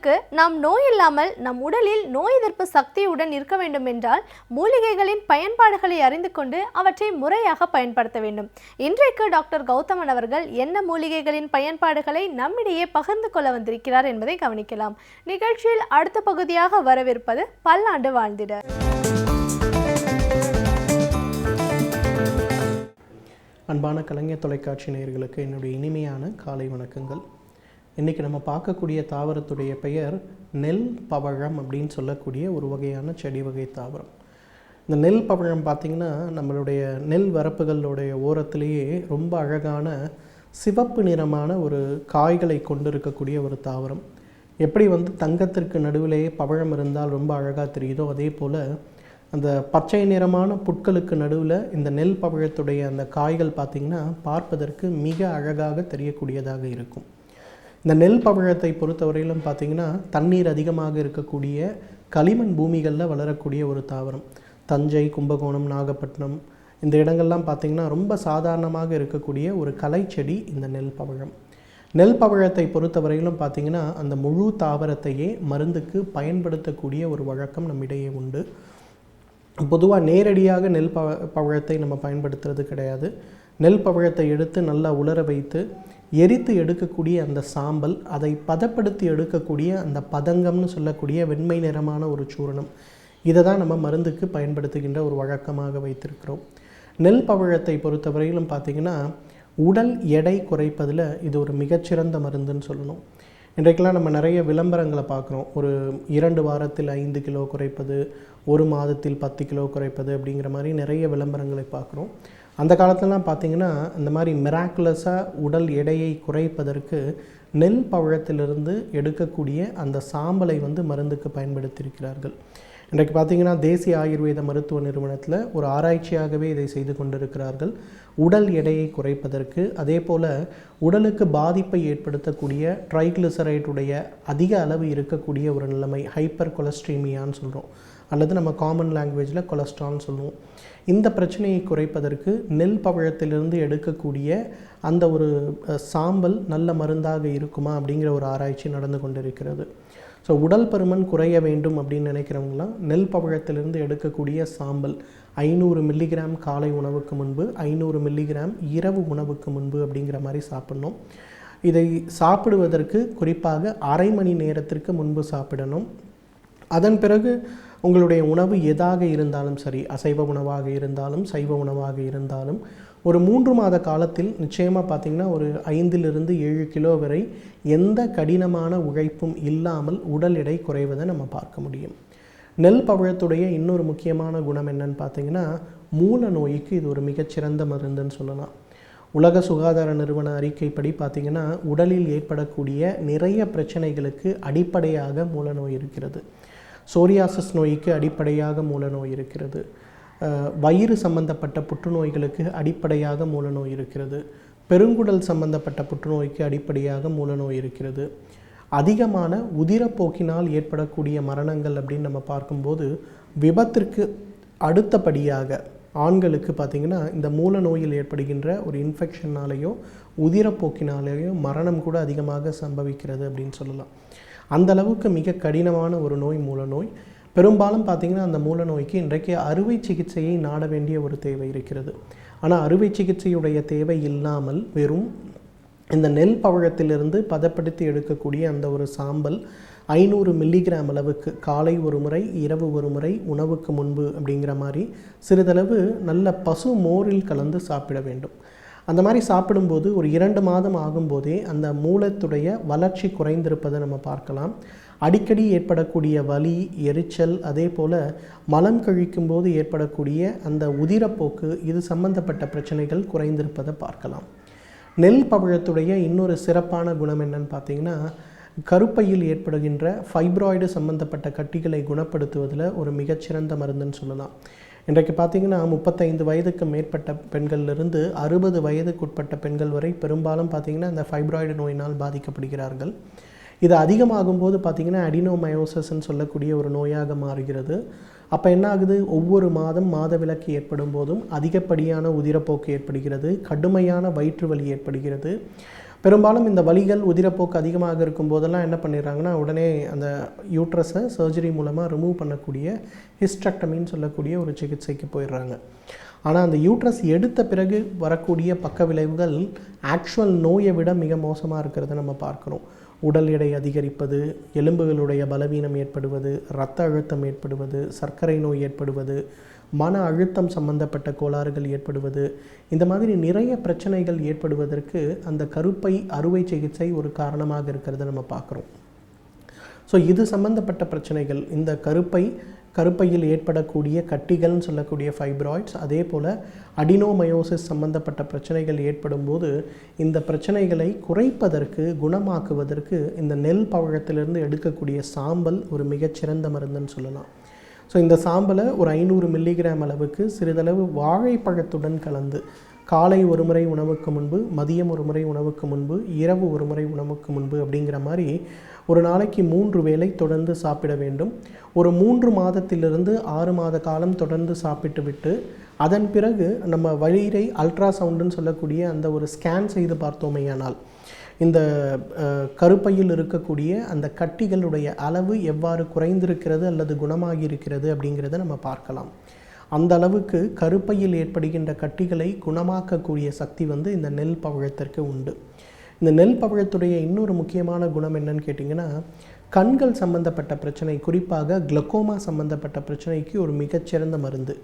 நாட்களுக்கு நாம் நோய் இல்லாமல் நம் உடலில் நோய் எதிர்ப்பு சக்தியுடன் இருக்க வேண்டும் என்றால் மூலிகைகளின் பயன்பாடுகளை அறிந்து கொண்டு அவற்றை முறையாக பயன்படுத்த வேண்டும். இன்றைக்கு டாக்டர் கௌதமன் அவர்கள் என்ன மூலிகைகளின் பயன்பாடுகளை நம்மிடையே பகிர்ந்து கொள்ள வந்திருக்கிறார் என்பதை கவனிக்கலாம். நிகழ்ச்சியில் அடுத்த பகுதியாக வரவிருப்பது பல்லாண்டு வாழ்ந்திட. அன்பான கலைஞர் தொலைக்காட்சி நேயர்களுக்கு என்னுடைய இனிமையான காலை வணக்கங்கள். இன்றைக்கி நம்ம பார்க்கக்கூடிய தாவரத்துடைய பெயர் நெல் பவழம் அப்படின்னு சொல்லக்கூடிய ஒரு வகையான செடி வகை தாவரம். இந்த நெல் பவழம் பார்த்திங்கன்னா நம்மளுடைய நெல் வரப்புகளுடைய ஓரத்திலேயே ரொம்ப அழகான சிவப்பு நிறமான ஒரு காய்களை கொண்டு இருக்கக்கூடிய ஒரு தாவரம். எப்படி தங்கத்திற்கு நடுவிலேயே பவழம் இருந்தால் ரொம்ப அழகாக தெரியுதோ, அதே போல் அந்த பச்சை நிறமான புட்களுக்கு நடுவில் இந்த நெல் பவழத்துடைய அந்த காய்கள் பார்த்திங்கன்னா பார்ப்பதற்கு மிக அழகாக தெரியக்கூடியதாக இருக்கும். இந்த நெல் பவழத்தை பொறுத்தவரையிலும் பார்த்திங்கன்னா தண்ணீர் அதிகமாக இருக்கக்கூடிய களிமண் பூமிகளில் வளரக்கூடிய ஒரு தாவரம். தஞ்சை, கும்பகோணம், நாகப்பட்டினம் இந்த இடங்கள்லாம் பார்த்திங்கன்னா ரொம்ப சாதாரணமாக இருக்கக்கூடிய ஒரு கலைச்செடி இந்த நெல் பவழம். நெல் பவழத்தை பொறுத்தவரையிலும் பார்த்திங்கன்னா அந்த முழு தாவரத்தையே மருந்துக்கு பயன்படுத்தக்கூடிய ஒரு வழக்கம் நம்மிடையே உண்டு. பொதுவாக நேரடியாக நெல் பவழத்தை நம்ம பயன்படுத்துறது கிடையாது. நெல் பவழத்தை எடுத்து நல்லா உலர வைத்து எரித்து எடுக்கக்கூடிய அந்த சாம்பல், அதை பதப்படுத்தி எடுக்கக்கூடிய அந்த பதங்கம்னு சொல்லக்கூடிய வெண்மை நிறமான ஒரு சூரணம், இதை தான் நம்ம மருந்துக்கு பயன்படுத்துகின்ற ஒரு வழக்கமாக வைத்திருக்கிறோம். நெல் பவழத்தை பொறுத்தவரையிலும் பார்த்திங்கன்னா உடல் எடை குறைப்பதில் இது ஒரு மிகச்சிறந்த மருந்துன்னு சொல்லணும். இன்றைக்கெல்லாம் நம்ம நிறைய விளம்பரங்களை பார்க்குறோம். ஒரு 2 வாரத்தில் 5 கிலோ குறைப்பது, 1 மாதத்தில் 10 கிலோ குறைப்பது அப்படிங்கிற மாதிரி நிறைய விளம்பரங்களை பார்க்குறோம். அந்த காலத்துலலாம் பார்த்திங்கன்னா இந்த மாதிரி மிராக்குலஸாக உடல் எடையை குறைப்பதற்கு நெல் பவழத்திலிருந்து எடுக்கக்கூடிய அந்த சாம்பலை மருந்துக்கு பயன்படுத்தியிருக்கிறார்கள். இன்றைக்கு பார்த்திங்கன்னா தேசிய ஆயுர்வேத மருத்துவ நிறுவனத்தில் ஒரு ஆராய்ச்சியாகவே இதை செய்து கொண்டிருக்கிறார்கள். உடல் எடையை குறைப்பதற்கு, அதே போல் உடலுக்கு பாதிப்பை ஏற்படுத்தக்கூடிய ட்ரைக்ளிசரைடுடைய அதிக அளவு இருக்கக்கூடிய ஒரு நிலைமை, ஹைப்பர் கொலஸ்ட்ரீமியான்னு சொல்கிறோம், அல்லது நம்ம காமன் லாங்குவேஜில் கொலஸ்ட்ரால்னு சொல்லுவோம். இந்த பிரச்சனையை குறைப்பதற்கு நெல் பவழத்திலிருந்து எடுக்கக்கூடிய அந்த ஒரு சாம்பல் நல்ல மருந்தாக இருக்குமா அப்படிங்கிற ஒரு ஆராய்ச்சி நடந்து கொண்டிருக்கிறது. ஸோ உடல் பருமன் குறைய வேண்டும் அப்படின்னு நினைக்கிறவங்களாம் நெல் பவழத்திலிருந்து எடுக்கக்கூடிய சாம்பல் 500 மில்லிகிராம் காலை உணவுக்கு முன்பு, 500 மில்லிகிராம் இரவு உணவுக்கு முன்பு அப்படிங்கிற மாதிரி சாப்பிடணும். இதை சாப்பிடுவதற்கு குறிப்பாக அரை மணி நேரத்திற்கு முன்பு சாப்பிடணும். அதன் பிறகு உங்களுடைய உணவு எதாக இருந்தாலும் சரி, அசைவ உணவாக இருந்தாலும் சைவ உணவாக இருந்தாலும் ஒரு 3 மாத காலத்தில் நிச்சயமாக பார்த்திங்கன்னா ஒரு 5லிருந்து 7 கிலோ வரை எந்த கடினமான உழைப்பும் இல்லாமல் உடல் எடை குறைவதை நம்ம பார்க்க முடியும். நெல் பவழத்துடைய இன்னொரு முக்கியமான குணம் என்னன்னு பார்த்திங்கன்னா மூல நோய்க்கு இது ஒரு மிகச்சிறந்த மருந்துன்னு சொல்லலாம். உலக சுகாதார நிறுவன அறிக்கைப்படி பார்த்திங்கன்னா உடலில் ஏற்படக்கூடிய நிறைய பிரச்சனைகளுக்கு அடிப்படையாக மூல நோய் இருக்கிறது. சோரியாசிஸ் நோய்க்கு அடிப்படையாக மூல நோய் இருக்கிறது. வயிறு சம்பந்தப்பட்ட புற்றுநோய்களுக்கு அடிப்படையாக மூல நோய் இருக்கிறது. பெருங்குடல் சம்பந்தப்பட்ட புற்றுநோய்க்கு அடிப்படையாக மூல நோய் இருக்கிறது. அதிகமான உதிரப்போக்கினால் ஏற்படக்கூடிய மரணங்கள் அப்படின்னு நம்ம பார்க்கும்போது விபத்திற்கு அடுத்தபடியாக ஆண்களுக்கு பார்த்திங்கன்னா இந்த மூல நோயில் ஏற்படுகின்ற ஒரு இன்ஃபெக்ஷனாலேயோ உதிரப்போக்கினாலேயோ மரணம் கூட அதிகமாக சம்பவிக்கிறது அப்படின்னு சொல்லலாம். அந்த அளவுக்கு மிக கடினமான ஒரு நோய் மூல நோய். பெரும்பாலும் பார்த்திங்கன்னா அந்த மூல நோய்க்கு இன்றைக்கு அறுவை சிகிச்சையை நாட வேண்டிய ஒரு தேவை இருக்கிறது. ஆனால் அறுவை சிகிச்சையுடைய தேவை இல்லாமல் வெறும் இந்த நெல் பவழத்திலிருந்து பதப்படுத்தி எடுக்கக்கூடிய அந்த ஒரு சாம்பல் 500 மில்லிகிராம் அளவுக்கு காலை ஒரு முறை, இரவு ஒரு முறை, உணவுக்கு முன்பு அப்படிங்கிற மாதிரி சிறிதளவு நல்ல பசு மோரில் கலந்து சாப்பிட வேண்டும். அந்த மாதிரி சாப்பிடும்போது ஒரு 2 மாதம் ஆகும்போதே அந்த மூலத்துடைய வளர்ச்சி குறைந்திருப்பதை நம்ம பார்க்கலாம். அடிக்கடி ஏற்படக்கூடிய வலி, எரிச்சல், அதே போல் மலம் கழிக்கும்போது ஏற்படக்கூடிய அந்த உதிரப்போக்கு, இது சம்பந்தப்பட்ட பிரச்சனைகள் குறைந்திருப்பதை பார்க்கலாம். நெல் பவழத்துடைய இன்னொரு சிறப்பான குணம் என்னன்னு பார்த்திங்கன்னா கருப்பையில் ஏற்படுகின்ற ஃபைப்ராய்டு சம்பந்தப்பட்ட கட்டிகளை குணப்படுத்துவதில் ஒரு மிகச்சிறந்த மருந்துன்னு சொல்லலாம். இன்றைக்கு பார்த்திங்கன்னா 35 வயதுக்கு மேற்பட்ட பெண்களிலிருந்து 60 வயதுக்குட்பட்ட பெண்கள் வரை பெரும்பாலும் பார்த்திங்கன்னா இந்த ஃபைப்ராய்டு நோயினால் பாதிக்கப்படுகிறார்கள். இது அதிகமாகும்போது பார்த்திங்கன்னா அடினோமயோசிஸ்ன்னு சொல்லக்கூடிய ஒரு நோயாக மாறுகிறது. அப்போ என்ன ஆகுது, ஒவ்வொரு மாதம் மாதவிலக்கு ஏற்படும் போதும் அதிகப்படியான உதிரப்போக்கு ஏற்படுகிறது, கடுமையான வயிற்று வலி ஏற்படுகிறது. பெரும்பாலும் இந்த வலிகள் உதிரப்போக்கு அதிகமாக இருக்கும் போதெல்லாம் என்ன பண்ணிடுறாங்கன்னா, உடனே அந்த யூட்ரஸை சர்ஜரி மூலமாக ரிமூவ் பண்ணக்கூடிய ஹிஸ்டெக்டமின்னு சொல்லக்கூடிய ஒரு சிகிச்சைக்கு போயிடுறாங்க. ஆனால் அந்த யூட்ரஸ் எடுத்த பிறகு வரக்கூடிய பக்க விளைவுகள் ஆக்சுவல் நோயை விட மிக மோசமாக இருக்கிறத நம்ம பார்க்குறோம். உடல் எடை அதிகரிப்பது, எலும்புகளுடைய பலவீனம் ஏற்படுவது, இரத்த அழுத்தம் ஏற்படுவது, சர்க்கரை நோய் ஏற்படுவது, மன அழுத்தம் சம்பந்தப்பட்ட கோளாறுகள் ஏற்படுவது, இந்த மாதிரி நிறைய பிரச்சனைகள் ஏற்படுவதற்கு அந்த கருப்பை அறுவை சிகிச்சை ஒரு காரணமாக இருக்கிறத நம்ம பார்க்குறோம். ஸோ இது சம்பந்தப்பட்ட பிரச்சனைகள், இந்த கருப்பையில் ஏற்படக்கூடிய கட்டிகள்னு சொல்லக்கூடிய ஃபைப்ராய்ட்ஸ், அதே போல் அடினோமயோசிஸ் சம்பந்தப்பட்ட பிரச்சனைகள் ஏற்படும் போது இந்த பிரச்சனைகளை குறைப்பதற்கு, குணமாக்குவதற்கு இந்த நெல் பழத்திலிருந்து எடுக்கக்கூடிய சாம்பல் ஒரு மிகச்சிறந்த மருந்துன்னு சொல்லலாம். ஸோ இந்த சாம்பலை ஒரு 500 மில்லிகிராம் அளவுக்கு சிறிதளவு வாழைப்பழத்துடன் கலந்து காலை ஒரு முறை உணவுக்கு முன்பு, மதியம் ஒரு முறை உணவுக்கு முன்பு, இரவு ஒரு முறை உணவுக்கு முன்பு அப்படிங்கிற மாதிரி ஒரு நாளைக்கு 3 வேளை தொடர்ந்து சாப்பிட வேண்டும். ஒரு 3 மாதத்திலிருந்து 6 மாத காலம் தொடர்ந்து சாப்பிட்டு விட்டு அதன் பிறகு நம்ம வயிறை அல்ட்ராசவுண்டுன்னு சொல்லக்கூடிய அந்த ஒரு ஸ்கேன் செய்து பார்த்தோமேயானால் இந்த கருப்பையில் இருக்கக்கூடிய அந்த கட்டிகளுடைய அளவு எவ்வாறு குறைந்திருக்கிறது அல்லது குணமாகி இருக்கிறது அப்படிங்கிறத நம்ம பார்க்கலாம். அந்த அளவுக்கு கருப்பையில் ஏற்படுகின்ற கட்டிகளை குணமாக்கக்கூடிய சக்தி இந்த நெல் பவழத்திற்கு உண்டு. இந்த நெல் பவழத்துடைய இன்னொரு முக்கியமான குணம் என்னன்னு கேட்டிங்கன்னா, கண்கள் சம்பந்தப்பட்ட பிரச்சனை, குறிப்பாக கிளக்கோமா சம்பந்தப்பட்ட பிரச்சனைக்கு ஒரு மிகச்சிறந்த மருந்து.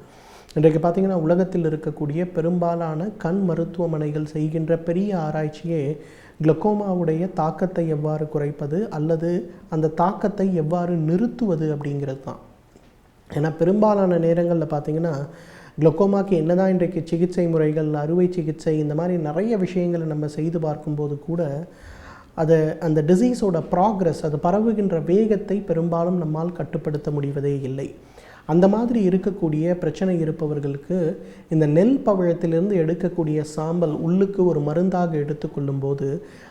இன்றைக்கு பார்த்திங்கன்னா உலகத்தில் இருக்கக்கூடிய பெரும்பாலான கண் மருத்துவமனைகள் செய்கின்ற பெரிய ஆராய்ச்சியே கிளக்கோமாவுடைய தாக்கத்தை எவ்வாறு குறைப்பது அல்லது அந்த தாக்கத்தை எவ்வாறு நிறுத்துவது அப்படிங்கிறது தான். ஏன்னா பெரும்பாலான நேரங்களில் பார்த்திங்கன்னா கிளக்கோமாக்கு என்னதான் இன்றைக்கு சிகிச்சை முறைகள், அறுவை சிகிச்சை, இந்த மாதிரி நிறைய விஷயங்களை நம்ம செய்து பார்க்கும்போது கூட அந்த டிசீஸோட ப்ராக்ரஸ், அது பரவுகின்ற வேகத்தை பெரும்பாலும் நம்மால் கட்டுப்படுத்த முடிவதே இல்லை. அந்த மாதிரி இருக்கக்கூடிய பிரச்சனை இருப்பவர்களுக்கு இந்த நெல் பவழத்திலிருந்து எடுக்கக்கூடிய சாம்பல் உள்ளுக்கு ஒரு மருந்தாக எடுத்துக்கொள்ளும் போது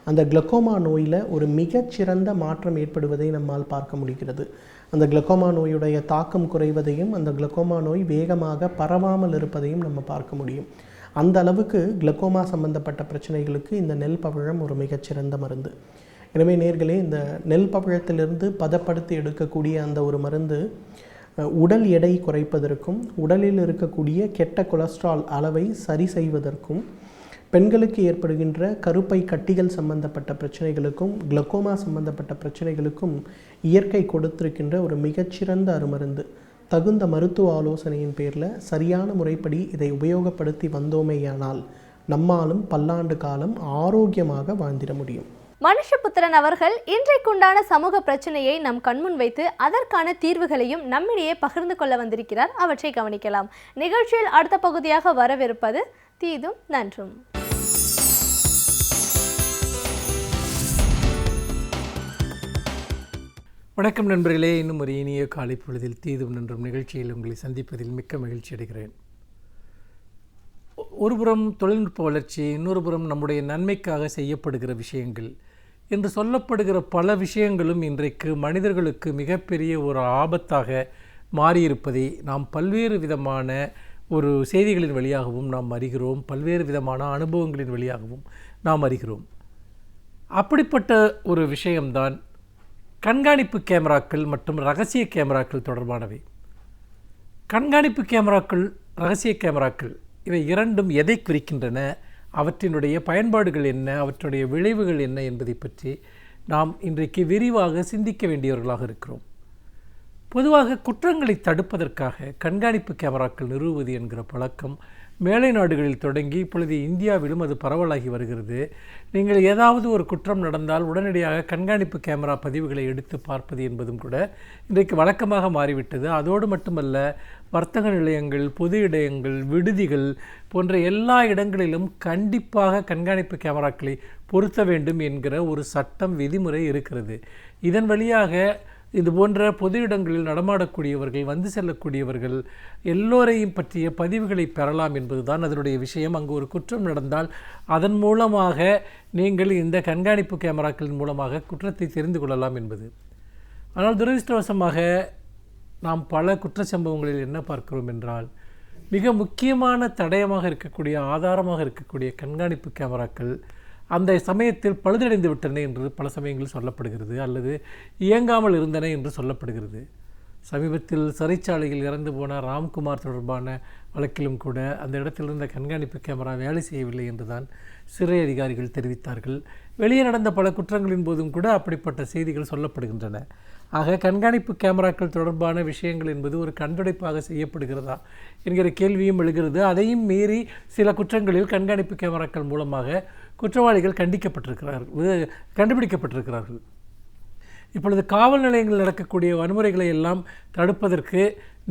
அந்த கிளக்கோமா நோயில் ஒரு மிகச்சிறந்த மாற்றம் ஏற்படுவதை நம்மால் பார்க்க முடிகிறது. அந்த கிளக்கோமா நோயுடைய தாக்கம் குறைவதையும் அந்த கிளக்கோமா நோய் வேகமாக பரவாமல் இருப்பதையும் நம்ம பார்க்க முடியும். அந்த அளவுக்கு கிளக்கோமா சம்பந்தப்பட்ட பிரச்சனைகளுக்கு இந்த நெல் பவழம் ஒரு மிகச்சிறந்த மருந்து. எனவே நேர்களே, இந்த நெல் பவழத்திலிருந்து பதப்படுத்தி எடுக்கக்கூடிய அந்த ஒரு மருந்து உடல் எடை குறைப்பதற்கும், உடலில் இருக்கக்கூடிய கெட்ட கொலஸ்ட்ரால் அளவை சரி செய்வதற்கும், பெண்களுக்கு ஏற்படுகின்ற கருப்பை கட்டிகள் சம்பந்தப்பட்ட பிரச்சனைகளுக்கும், கிளக்கோமா சம்பந்தப்பட்ட பிரச்சனைகளுக்கும் இயற்கை கொடுத்திருக்கின்ற ஒரு மிகச்சிறந்த அருமருந்து. தகுந்த மருத்துவ ஆலோசனையின் பேரில் சரியான முறைப்படி இதை உபயோகப்படுத்தி வந்தோமேயானால் நம்மாலும் பல்லாண்டு காலம் ஆரோக்கியமாக வாழ்ந்திட முடியும். மனுஷபுத்திரன் அவர்கள் இன்றைக்குண்டான சமூக பிரச்சனையை நம் கண்முன் வைத்து அதற்கான தீர்வுகளையும் நம்மிடையே பகிர்ந்து கொள்ள வந்திருக்கிறார். அவற்றை கவனிக்கலாம். நிகழ்ச்சியில் அடுத்த பகுதியாக வரவிருப்பது தீதும் நன்றும். வணக்கம் நண்பர்களே, இன்னும் ஒரு இனிய காலை பொழுதில் தீதும் நன்றும் நிகழ்ச்சியில் உங்களை சந்திப்பதில் மிக்க மகிழ்ச்சி அடைகிறேன். ஒருபுறம் தொழில்நுட்ப வளர்ச்சி, இன்னொரு புறம் நம்முடைய நன்மைக்காக செய்யப்படுகிற விஷயங்கள் என்று சொல்லப்படுகிற பல விஷயங்களும் இன்றைக்கு மனிதர்களுக்கு மிகப்பெரிய ஒரு ஆபத்தாக மாறியிருப்பதை நாம் பல்வேறு விதமான ஒரு செய்திகளின் வழியாகவும் நாம் அறிகிறோம், பல்வேறு விதமான அனுபவங்களின் வழியாகவும் நாம் அறிகிறோம். அப்படிப்பட்ட ஒரு விஷயம்தான் கண்காணிப்பு கேமராக்கள் மற்றும் ரகசிய கேமராக்கள் தொடர்பானவை. கண்காணிப்பு கேமராக்கள், ரகசிய கேமராக்கள் இவை இரண்டும் எதை குறிக்கின்றன, அவற்றினுடைய பயன்பாடுகள் என்ன, அவற்றுடைய விளைவுகள் என்ன என்பதை பற்றி நாம் இன்றைக்கு விரிவாக சிந்திக்க வேண்டியவர்களாக இருக்கிறோம். பொதுவாக குற்றங்களை தடுப்பதற்காக கண்காணிப்பு கேமராக்கள் நிறுவுவது என்கிற பழக்கம் மேலை நாடுகளில் தொடங்கி இப்பொழுது இந்தியாவிலும் அது பரவலாகி வருகிறது. நீங்கள் ஏதாவது ஒரு குற்றம் நடந்தால் உடனடியாக கண்காணிப்பு கேமரா பதிவுகளை எடுத்து பார்ப்பது என்பதும் கூட இன்றைக்கு வழக்கமாக மாறிவிட்டது. அதோடு மட்டுமல்ல, வர்த்தக நிலையங்கள், பொது இடங்கள், விடுதிகள் போன்ற எல்லா இடங்களிலும் கண்டிப்பாக கண்காணிப்பு கேமராக்களை பொருத்த வேண்டும் என்கிற ஒரு சட்டம், விதிமுறை இருக்கிறது. இதன் வழியாக இது போன்ற பொது இடங்களில் நடமாடக்கூடியவர்கள், வந்து செல்லக்கூடியவர்கள் எல்லோரையும் பற்றிய பதிவுகளை பெறலாம் என்பதுதான் அதனுடைய விஷயம். அங்கு ஒரு குற்றம் நடந்தால் அதன் மூலமாக நீங்கள் இந்த கண்காணிப்பு கேமராக்களின் மூலமாக குற்றத்தை தெரிந்து கொள்ளலாம் என்பது. ஆனால் துரதிர்ஷ்டவசமாக நாம் பல குற்றச்சம்பவங்களில் என்ன பார்க்கிறோம் என்றால், மிக முக்கியமான தடயமாக இருக்கக்கூடிய, ஆதாரமாக இருக்கக்கூடிய கண்காணிப்பு கேமராக்கள் அந்த சமயத்தில் பழுதடைந்து விட்டன என்று பல சமயங்களில் சொல்லப்படுகிறது, அல்லது இயங்காமல் இருந்தன என்று சொல்லப்படுகிறது. சமீபத்தில் சிறைச்சாலையில் இறந்து போன ராம்குமார் தொடர்பான வழக்கிலும் கூட அந்த இடத்தில் இருந்த கண்காணிப்பு கேமரா வேலை செய்யவில்லை என்றுதான் சிறை அதிகாரிகள் தெரிவித்தார்கள். வெளியே நடந்த பல குற்றங்களின் போதும் கூட அப்படிப்பட்ட செய்திகள் சொல்லப்படுகின்றன. ஆக கண்காணிப்பு கேமராக்கள் தொடர்பான விஷயங்கள் என்பது ஒரு கண்துடைப்பாக செய்யப்படுகிறதா என்கிற கேள்வியும் எழுகிறது. அதையும் மீறி சில குற்றங்களில் கண்காணிப்பு கேமராக்கள் மூலமாக குற்றவாளிகள் கண்டுபிடிக்கப்பட்டிருக்கிறார்கள். இப்பொழுது காவல் நிலையங்களில் நடக்கக்கூடிய வன்முறைகளை எல்லாம் தடுப்பதற்கு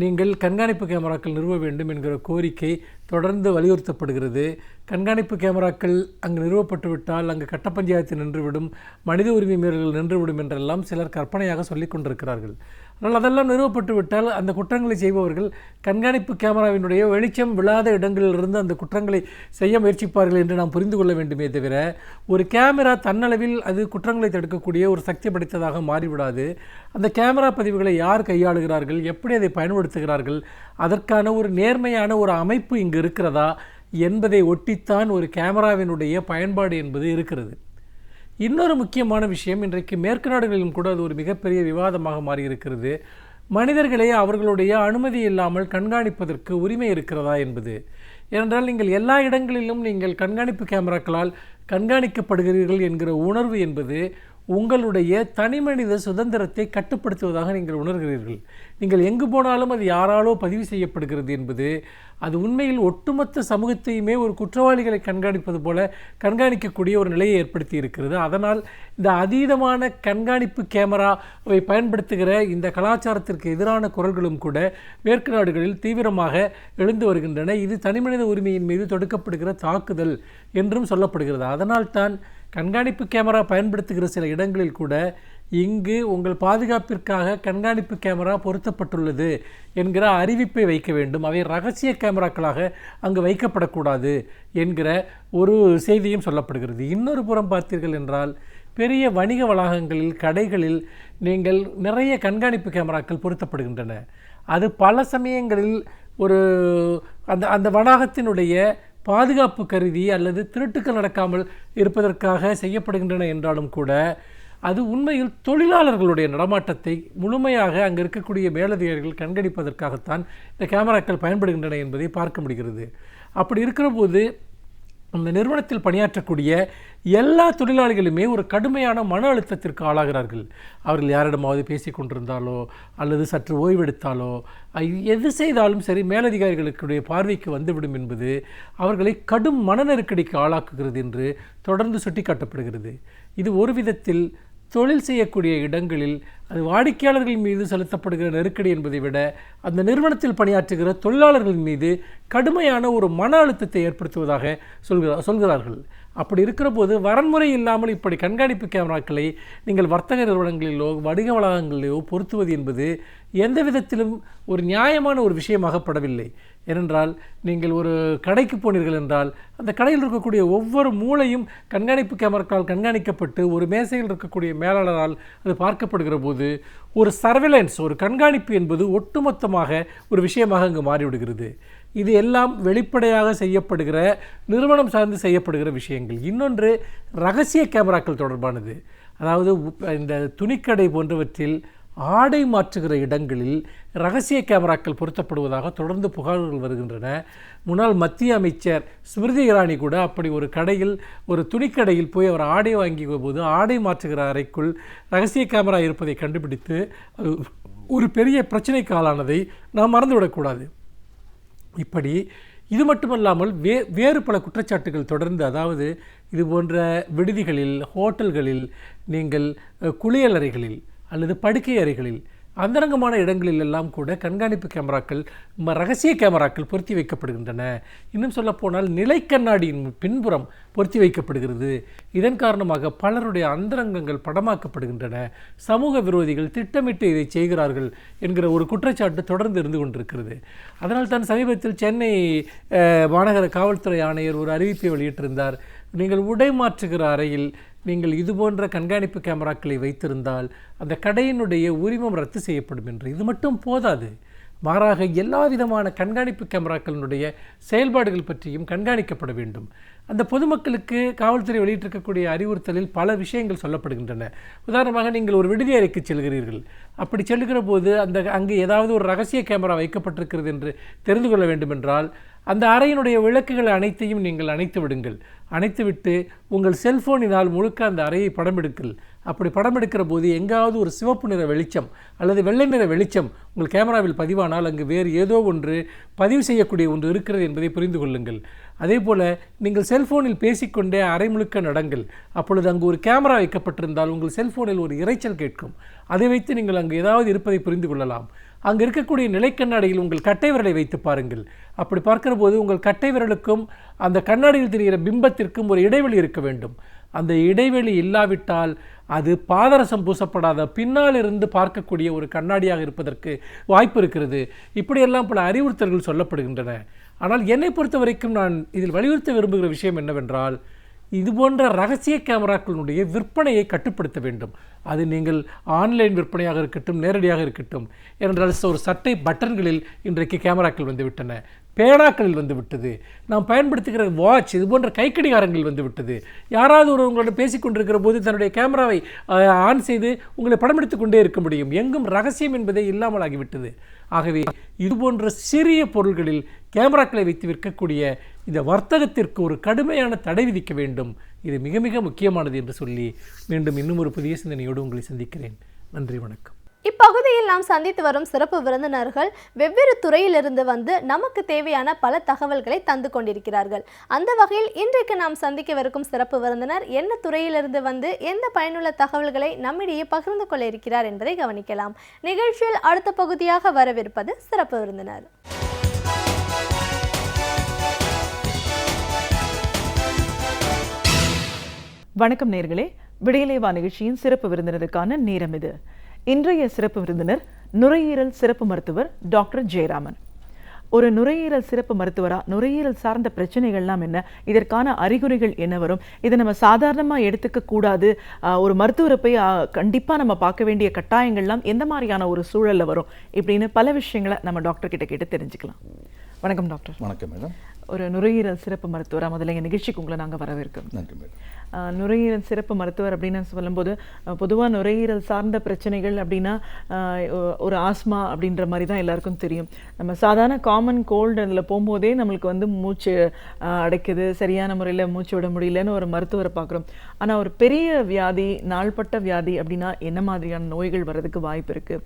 நீங்கள் கண்காணிப்பு கேமராக்கள் நிறுவ வேண்டும் என்கிற கோரிக்கை தொடர்ந்து வலியுறுத்தப்படுகிறது. கண்காணிப்பு கேமராக்கள் அங்கு நிறுவப்பட்டு விட்டால் அங்கு கட்ட பஞ்சாயத்து நின்றுவிடும், மனித உரிமை மீறல்கள் நின்றுவிடும் என்றெல்லாம் சிலர் கற்பனையாக சொல்லிக் கொண்டிருக்கிறார்கள். ஆனால் அதெல்லாம் நிறுவப்பட்டு விட்டால் அந்த குற்றங்களை செய்பவர்கள் கண்காணிப்பு கேமராவினுடைய வெளிச்சம் விழாத இடங்களிலிருந்து அந்த குற்றங்களை செய்ய முயற்சிப்பார்கள் என்று நாம் புரிந்து கொள்ள வேண்டுமே தவிர, ஒரு கேமரா தன்னளவில் அது குற்றங்களை தடுக்கக்கூடிய ஒரு சக்தி படைத்ததாக மாறிவிடாது. அந்த கேமரா பதிவுகளை யார் கையாளுகிறார்கள், எப்படி அதை பயன்படுத்துகிறார்கள், அதற்கான ஒரு நேர்மையான ஒரு அமைப்பு இங்கு இருக்கிறதா என்பதை ஒட்டித்தான் ஒரு கேமராவினுடைய பயன்பாடு என்பது இருக்கிறது. இன்னொரு முக்கியமான விஷயம், இன்றைக்கு மேற்கு நாடுகளிலும் கூட அது ஒரு மிகப்பெரிய விவாதமாக மாறியிருக்கிறது. மனிதர்களை அவர்களுடைய அனுமதி இல்லாமல் கண்காணிப்பதற்கு உரிமை இருக்கிறதா என்பது. ஏனென்றால் நீங்கள் எல்லா இடங்களிலும் நீங்கள் கண்காணிப்பு கேமராக்களால் கண்காணிக்கப்படுகிறீர்கள் என்கிற உணர்வு என்பது உங்களுடைய தனிமனித சுதந்திரத்தை கட்டுப்படுத்துவதாக நீங்கள் உணர்கிறீர்கள். நீங்கள் எங்கு போனாலும் அது யாராலோ பதிவு செய்யப்படுகிறது என்பது அது உண்மையில் ஒட்டுமொத்த சமூகத்தையுமே ஒரு குற்றவாளிகளை கண்காணிப்பது போல கண்காணிக்கக்கூடிய ஒரு நிலையை ஏற்படுத்தி இருக்கிறது. அதனால் இந்த அதீதமான கண்காணிப்பு கேமராவை பயன்படுத்துகிற இந்த கலாச்சாரத்திற்கு எதிரான குரல்களும் கூட மேற்கு நாடுகளில் தீவிரமாக எழுந்து வருகின்றன. இது தனிமனித உரிமையின் மீது தொடுக்கப்படுகிற தாக்குதல் என்றும் சொல்லப்படுகிறது. அதனால்தான் கண்காணிப்பு கேமரா பயன்படுத்துகிற சில இடங்களில் கூட இங்கு உங்கள் பாதுகாப்பிற்காக கண்காணிப்பு கேமரா பொருத்தப்பட்டுள்ளது என்கிற அறிவிப்பை வைக்க வேண்டும், அவை இரகசிய கேமராக்களாக அங்கு வைக்கப்படக்கூடாது என்கிற ஒரு செய்தியும் சொல்லப்படுகிறது. இன்னொரு புறம் பார்த்தீர்கள் என்றால், பெரிய வணிக வளாகங்களில், கடைகளில் நீங்கள் நிறைய கண்காணிப்பு கேமராக்கள் பொருத்தப்படுகின்றன. அது பல சமயங்களில் ஒரு அந்த வளாகத்தினுடைய பாதுகாப்பு கருதி அல்லது திருட்டுக்கள் நடக்காமல் இருப்பதற்காக செய்யப்படுகின்றன என்றாலும் கூட அது உண்மையில் தொழிலாளர்களுடைய நடமாட்டத்தை முழுமையாக அங்கே இருக்கக்கூடிய மேலதிகாரிகள் கண்காணிப்பதற்காகத்தான் இந்த கேமராக்கள் பயன்படுகின்றன என்பதை பார்க்க முடிகிறது. அப்படி இருக்கிற போது அந்த நிறுவனத்தில் பணியாற்றக்கூடிய எல்லா தொழிலாளிகளுமே ஒரு கடுமையான மன அழுத்தத்திற்கு ஆளாகிறார்கள். அவர்கள் யாரிடமாவது பேசி கொண்டிருந்தாலோ அல்லது சற்று ஓய்வெடுத்தாலோ எது செய்தாலும் சரி மேலதிகாரிகளுடைய பார்வைக்கு வந்துவிடும் என்பது அவர்களை கடும் மன நெருக்கடிக்கு ஆளாக்குகிறது என்று தொடர்ந்து சுட்டிக்காட்டப்படுகிறது. இது ஒரு விதத்தில் தொழில் செய்யக்கூடிய இடங்களில் அது வாடிக்கையாளர்கள் மீது செலுத்தப்படுகிற நெருக்கடி என்பதை விட அந்த நிறுவனத்தில் பணியாற்றுகிற தொழிலாளர்கள் மீது கடுமையான ஒரு மன அழுத்தத்தை ஏற்படுத்துவதாக சொல்கிறார்கள். அப்படி இருக்கிற போது வரன்முறை இல்லாமல் இப்படி கண்காணிப்பு கேமராக்களை நீங்கள் வர்த்தக நிறுவனங்களிலோ வணிக வளாகங்களிலோ பொருத்துவது என்பது எந்த விதத்திலும் ஒரு நியாயமான ஒரு விஷயமாகப்படவில்லை. ஏனென்றால் நீங்கள் ஒரு கடைக்கு போனீர்கள் என்றால் அந்த கடையில் இருக்கக்கூடிய ஒவ்வொரு மூலையும் கண்காணிப்பு கேமராக்களால் கண்காணிக்கப்பட்டு ஒரு மேசையில் இருக்கக்கூடிய மேலாளரால் அது பார்க்கப்படுகிற போது ஒரு சர்வேலன்ஸ், ஒரு கண்காணிப்பு என்பது ஒட்டுமொத்தமாக ஒரு விஷயமாக அங்கு மாறிவிடுகிறது. இது எல்லாம் வெளிப்படையாக செய்யப்படுகிற, நிறுவனம் சார்ந்து செய்யப்படுகிற விஷயங்கள். இன்னொன்று இரகசிய கேமராக்கள் தொடர்பானது. அதாவது இந்த துணிக்கடை போன்றவற்றில் ஆடை மாற்றுகிற இடங்களில் இரகசிய கேமராக்கள் பொருத்தப்படுவதாக தொடர்ந்து புகார்கள் வருகின்றன. முன்னாள் மத்திய அமைச்சர் ஸ்மிருதி இரானி கூட அப்படி ஒரு கடையில், ஒரு துணிக்கடையில் போய் அவர் ஆடை வாங்கிய போது ஆடை மாற்றுகிற அறைக்குள் இரகசிய கேமரா இருப்பதை கண்டுபிடித்து அது ஒரு பெரிய பிரச்சனைக்கு ஆளானதை நாம் மறந்துவிடக்கூடாது. இப்படி இது மட்டுமல்லாமல் வேறு பல குற்றச்சாட்டுகள் தொடர்ந்து, அதாவது இது போன்ற விடுதிகளில், ஹோட்டல்களில், நீங்கள் குளியலறைகளில் அல்லது படுக்கை அறைகளில், அந்தரங்கமான இடங்களில் எல்லாம் கூட கண்காணிப்பு கேமராக்கள், இரகசிய கேமராக்கள் பொருத்தி வைக்கப்படுகின்றன. இன்னும் சொல்லப்போனால் நிலை கண்ணாடியின் பின்புறம் பொருத்தி வைக்கப்படுகிறது. இதன் காரணமாக பலருடைய அந்தரங்கங்கள் படமாக்கப்படுகின்றன. சமூக விரோதிகள் திட்டமிட்டு இதை செய்கிறார்கள் என்கிற ஒரு குற்றச்சாட்டு தொடர்ந்து இருந்து கொண்டிருக்கிறது. அதனால் தான் சமீபத்தில் சென்னை மாநகர காவல்துறை ஆணையர் ஒரு அறிவிப்பை வெளியிட்டிருந்தார். நீங்கள் உடை மாற்றுகிற அறையில் நீங்கள் இது போன்ற கண்காணிப்பு கேமராக்களை வைத்திருந்தால் அந்த கடையினுடைய உரிமம் ரத்து செய்யப்படும் என்று. இது மட்டும் போதாது, மாறாக எல்லா விதமான கண்காணிப்பு கேமராக்களினுடைய செயல்பாடுகள் பற்றியும் கண்காணிக்கப்பட வேண்டும். அந்த பொதுமக்களுக்கு காவல்துறை வெளியிட்டிருக்கக்கூடிய அறிவுறுத்தலில் பல விஷயங்கள் சொல்லப்படுகின்றன. உதாரணமாக, நீங்கள் ஒரு விடுதி அறைக்கு செல்கிறீர்கள். அப்படி செல்கிற போது அங்கு ஏதாவது ஒரு ரகசிய கேமரா வைக்கப்பட்டிருக்கிறது என்று தெரிந்து கொள்ள வேண்டுமென்றால் அந்த அறையினுடைய விளக்குகள் அனைத்தையும் நீங்கள் அணைத்து விடுங்கள். அணைத்துவிட்டு உங்கள் செல்போனினால் முழுக்க அந்த அறையை படம் எடுங்கள். அப்படி படம் எடுக்கிற போது எங்காவது ஒரு சிவப்பு நிற வெளிச்சம் அல்லது வெள்ளை நிற வெளிச்சம் உங்கள் கேமராவில் பதிவானால் அங்கு வேறு ஏதோ ஒன்று பதிவு செய்யக்கூடிய ஒன்று இருக்கிறது என்பதை புரிந்து கொள்ளுங்கள். அதே போல் நீங்கள் செல்ஃபோனில் பேசிக்கொண்டே அரை முழுக்க நடங்கள். அப்பொழுது அங்கு ஒரு கேமரா வைக்கப்பட்டிருந்தால் உங்கள் செல்ஃபோனில் ஒரு இரைச்சல் கேட்கும். அதை வைத்து நீங்கள் அங்கு ஏதாவது இருப்பதை புரிந்து கொள்ளலாம். அங்கு இருக்கக்கூடிய நிலைக்கண்ணாடியில் உங்கள் கட்டை விரலை வைத்து பாருங்கள். அப்படி பார்க்கிற போது உங்கள் கட்டை விரலுக்கும் அந்த கண்ணாடியில் தெரிகிற பிம்பத்திற்கும் ஒரு இடைவெளி இருக்க வேண்டும். அந்த இடைவெளி இல்லாவிட்டால் அது பாதரசம் பூசப்படாத பின்னால் இருந்து பார்க்கக்கூடிய ஒரு கண்ணாடியாக இருப்பதற்கு வாய்ப்பு இருக்கிறது. இப்படியெல்லாம் பல அறிவுறுத்தல்கள் சொல்லப்படுகின்றன. ஆனால் என்னை பொறுத்த வரைக்கும் நான் இதில் வலியுறுத்த விரும்புகிற விஷயம் என்னவென்றால், இது போன்ற ரகசிய கேமராக்களினுடைய விற்பனையை கட்டுப்படுத்த வேண்டும். அது நீங்கள் ஆன்லைன் விற்பனையாக இருக்கட்டும், நேரடியாக இருக்கட்டும். ஏனென்றால் ஒரு சட்டை பட்டன்களில் இன்றைக்கு கேமராக்கள் வந்துவிட்டன, பேனாக்களில் வந்துவிட்டது, நாம் பயன்படுத்துகிற வாட்ச், இது போன்ற கைக்கடிகாரங்கள் வந்துவிட்டது. யாராவது உங்களோட பேசிக்கொண்டிருக்கிற போது தன்னுடைய கேமராவை ஆன் செய்து உங்களை படம் எடுத்து கொண்டே இருக்க முடியும். எங்கும் ரகசியம் என்பதே இல்லாமல் ஆகிவிட்டது. ஆகவே இதுபோன்ற சிறிய பொருள்களில் கேமராக்களை வைத்து விற்கக்கூடிய இந்த வர்த்தகத்திற்கு ஒரு கடுமையான தடை விதிக்க வேண்டும். இது மிக மிக முக்கியமானது என்று சொல்லி மீண்டும் இன்னும் ஒரு புதிய சிந்தனையோடு உங்களை சந்திக்கிறேன். நன்றி, வணக்கம். இப்பகுதியில் நாம் சந்தித்து வரும் சிறப்பு விருந்தினர்கள் வெவ்வேறு துறையிலிருந்து வந்து நமக்கு தேவையான பல தகவல்களை தந்து கொண்டிருக்கிறார்கள். அந்த வகையில் இன்றைக்கு நாம் சந்திக்கவிருக்கும் சிறப்பு விருந்தினர் என்ன துறையிலிருந்து வந்து எந்த பயனுள்ள தகவல்களை நம்மிடையே பகிர்ந்து கொள்ள இருக்கிறார் என்பதை கவனிக்கலாம். நிகழ்ச்சியில் அடுத்த பகுதியாக வரவிருப்பது சிறப்பு விருந்தினர். வணக்கம் நேயர்களே, விடியலேவா நிகழ்ச்சியின் சிறப்பு விருந்தினருக்கான நேரம் இது. இன்றைய சிறப்பு விருந்தினர் நுரையீரல் சிறப்பு மருத்துவர் டாக்டர் ஜெயராமன். ஒரு நுரையீரல் சிறப்பு மருத்துவரா நுரையீரல் சார்ந்த பிரச்சனைகள்லாம் என்ன, இதற்கான அறிகுறிகள் என்ன வரும், இதை நம்ம சாதாரணமாக எடுத்துக்க கூடாது, ஒரு மருத்துவரை போய் கண்டிப்பாக நம்ம பார்க்க வேண்டிய கட்டாயங்கள்லாம் எந்த மாதிரியான ஒரு சூழலில் வரும், இப்படின்னு பல விஷயங்களை நம்ம டாக்டர் கிட்ட கேட்டு தெரிஞ்சுக்கலாம். வணக்கம் டாக்டர். வணக்கம் மேடம். ஒரு நுரையீரல் சிறப்பு மருத்துவராக முதல்ல எங்கள் நிகழ்ச்சிக்கு உங்களை நாங்கள் வரவேற்கிறோம். நன்றி மேடம். நுரையீரல் சிறப்பு மருத்துவர் அப்படின்னு சொல்லும்போது பொதுவாக நுரையீரல் சார்ந்த பிரச்சனைகள் அப்படின்னா ஒரு ஆஸ்மா அப்படின்ற மாதிரி தான் எல்லாருக்கும் தெரியும். நம்ம சாதாரண காமன் கோல்டு அதில் போகும்போதே நம்மளுக்கு வந்து மூச்சு அடைக்குது, சரியான முறையில் மூச்சு விட முடியலன்னு ஒரு மருத்துவரை பார்க்குறோம். ஆனால் ஒரு பெரிய வியாதி, நாள்பட்ட வியாதி அப்படின்னா என்ன மாதிரியான நோய்கள் வர்றதுக்கு வாய்ப்பு இருக்குது,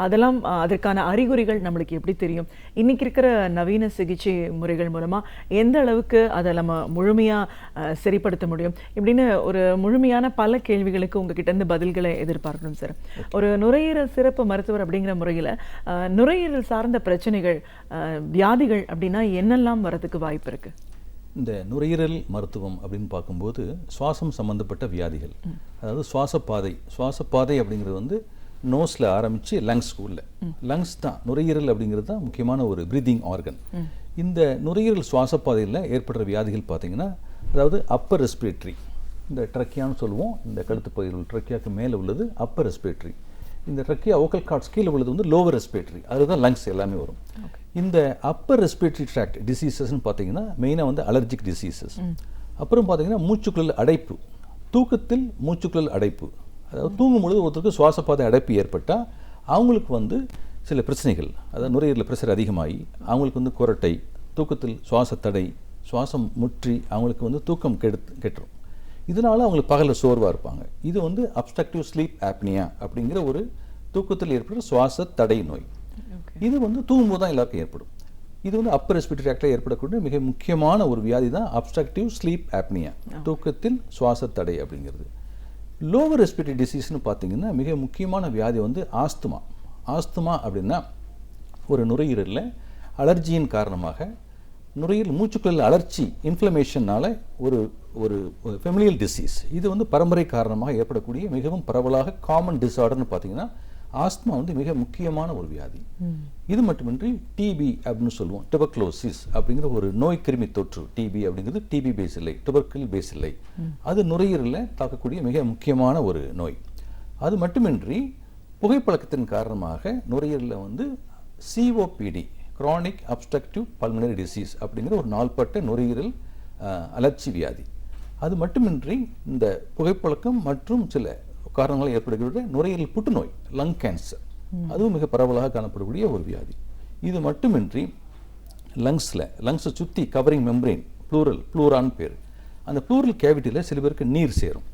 அதெல்லாம் அதற்கான அறிகுறிகள் நம்மளுக்கு எப்படி தெரியும், இன்றைக்கி இருக்கிற நவீன சிகிச்சை முறைகள் மூலமாக எந்த அளவுக்கு அதை நம்ம முழுமையாக சரிப்படுத்த முடியும், இப்படின்னு ஒரு முழுமையான பல கேள்விகளுக்கு உங்ககிட்ட இருந்து பதில்களை எதிர்பார்க்கணும் சார். ஒரு நுரையீரல் சிறப்பு மருத்துவர் அப்படிங்கிற முறையில் நுரையீரல் சார்ந்த பிரச்சனைகள், வியாதிகள் அப்படின்னா என்னெல்லாம் வரதுக்கு வாய்ப்பு இருக்குது? இந்த நுரையீரல் மருத்துவம் அப்படின்னு பார்க்கும்போது சுவாசம் சம்பந்தப்பட்ட வியாதிகள், அதாவது சுவாசப்பாதை அப்படிங்கிறது வந்து நோஸில் ஆரம்பித்து லங்ஸ்க்குள்ள, லங்ஸ் தான் நுரையீரல் அப்படிங்கிறது தான் முக்கியமான ஒரு ப்ரீதிங் ஆர்கன். இந்த நுரையீரல் சுவாசப்பாதையில் ஏற்படுற வியாதிகள் பார்த்திங்கன்னா, அதாவது அப்பர் ரெஸ்பிரேட்டரி, இந்த ட்ரக்கியான்னு சொல்லுவோம், இந்த கழுத்து பகுதியில் ட்ரக்கியாவுக்கு மேலே உள்ளது அப்பர் ரெஸ்பிரேட்டரி, இந்த ட்ரக்கியா ஓக்கல் கார்ட்ஸ் கீழே உள்ளது வந்து லோவர் ரெஸ்பிரேட்டரி, அதுதான் லங்ஸ் எல்லாமே வரும். இந்த அப்பர் ரெஸ்பிரேட்டரி ட்ராக்ட் டிசீசஸ்ன்னு பார்த்தீங்கன்னா மெயினாக வந்து அலர்ஜிக் டிசீசஸ். அப்புறம் பார்த்தீங்கன்னா மூச்சுக்குழல் அடைப்பு, தூக்கத்தில் மூச்சுக்குழல் அடைப்பு, அதாவது தூங்கும் பொழுது ஒருத்தருக்கு சுவாசப்பாதை அடைப்பு ஏற்பட்டால் அவங்களுக்கு வந்து சில பிரச்சனைகள், அதாவது நுரையீரலில் ப்ரெஷர் அதிகமாகி அவங்களுக்கு வந்து குரட்டை, தூக்கத்தில் சுவாச தடை, சுவாசம் முற்றி அவங்களுக்கு வந்து தூக்கம் கெட்டுரும். இதனால அவங்களுக்கு பகலில் சோர்வாக இருப்பாங்க. இது வந்து அப்ஸ்ட்ரக்டிவ் ஸ்லீப் ஆப்னியா அப்படிங்கிற ஒரு தூக்கத்தில் ஏற்படுற சுவாச தடை நோய். இது வந்து தூங்கும்போது தான் எல்லாருக்கும் ஏற்படும். இது வந்து அப்பர் ரெஸ்பிரேட்டரி ட்ராக்டில் ஏற்படக்கூடிய மிக முக்கியமான ஒரு வியாதி தான் அப்ஸ்ட்ரக்டிவ் ஸ்லீப் ஆப்னியா, தூக்கத்தில் சுவாச தடை அப்படிங்கிறது. லோவர் ரெஸ்பிரேட்டரி டிசீஸ்னு பார்த்தீங்கன்னா மிக முக்கியமான வியாதி வந்து ஆஸ்துமா அப்படின்னா ஒரு நுரையீரலில் அலர்ஜியின் காரணமாக நுரையீரல் மூச்சுக்குழல் அலர்ச்சி, இன்ஃப்ளமேஷனால் ஒரு ஒரு ஃபெமிலியல் டிசீஸ். இது வந்து பரம்பரை காரணமாக ஏற்படக்கூடிய மிகவும் பரவலாக காமன் டிஸார்டர்னு பார்த்தீங்கன்னா ஆஸ்துமா வந்து மிக முக்கியமான ஒரு வியாதி. இது மட்டுமின்றி டிபி அப்படின்னு சொல்லுவோம், டெபக்லோசிஸ் அப்படிங்கிற ஒரு நோய் கிருமி தொற்று. டிபி அப்படிங்கிறது டிபி பேசில்லை, டெபர்கிள் பேசில்லை. அது நுரையீரலில் தாக்கக்கூடிய மிக முக்கியமான ஒரு நோய். அது மட்டுமின்றி புகைப்பழக்கத்தின் காரணமாக நுரையீரலில் வந்து COPD, Kronig obstructive pulmonary disease அப்படிங்கிற ஒரு நாள்பட்ட நுரையீரல் அலர்ச்சி வியாதி. அது மட்டுமின்றி இந்த புகைப்பழக்கம் மற்றும் சில காரணங்களால் ஏற்படுகிற நுரையீரல் புற்றுநோய், லங் கேன்சர், அதுவும் மிக பரவலாக காணப்படக்கூடிய ஒரு வியாதி. இது மட்டுமின்றி லங்ஸை சுற்றி கவரிங் மெம்பரேன், ப்ளூரான்னு பேர், அந்த ப்ளூரல் கேவிட்டியில் சில பேருக்கு நீர் சேரும்.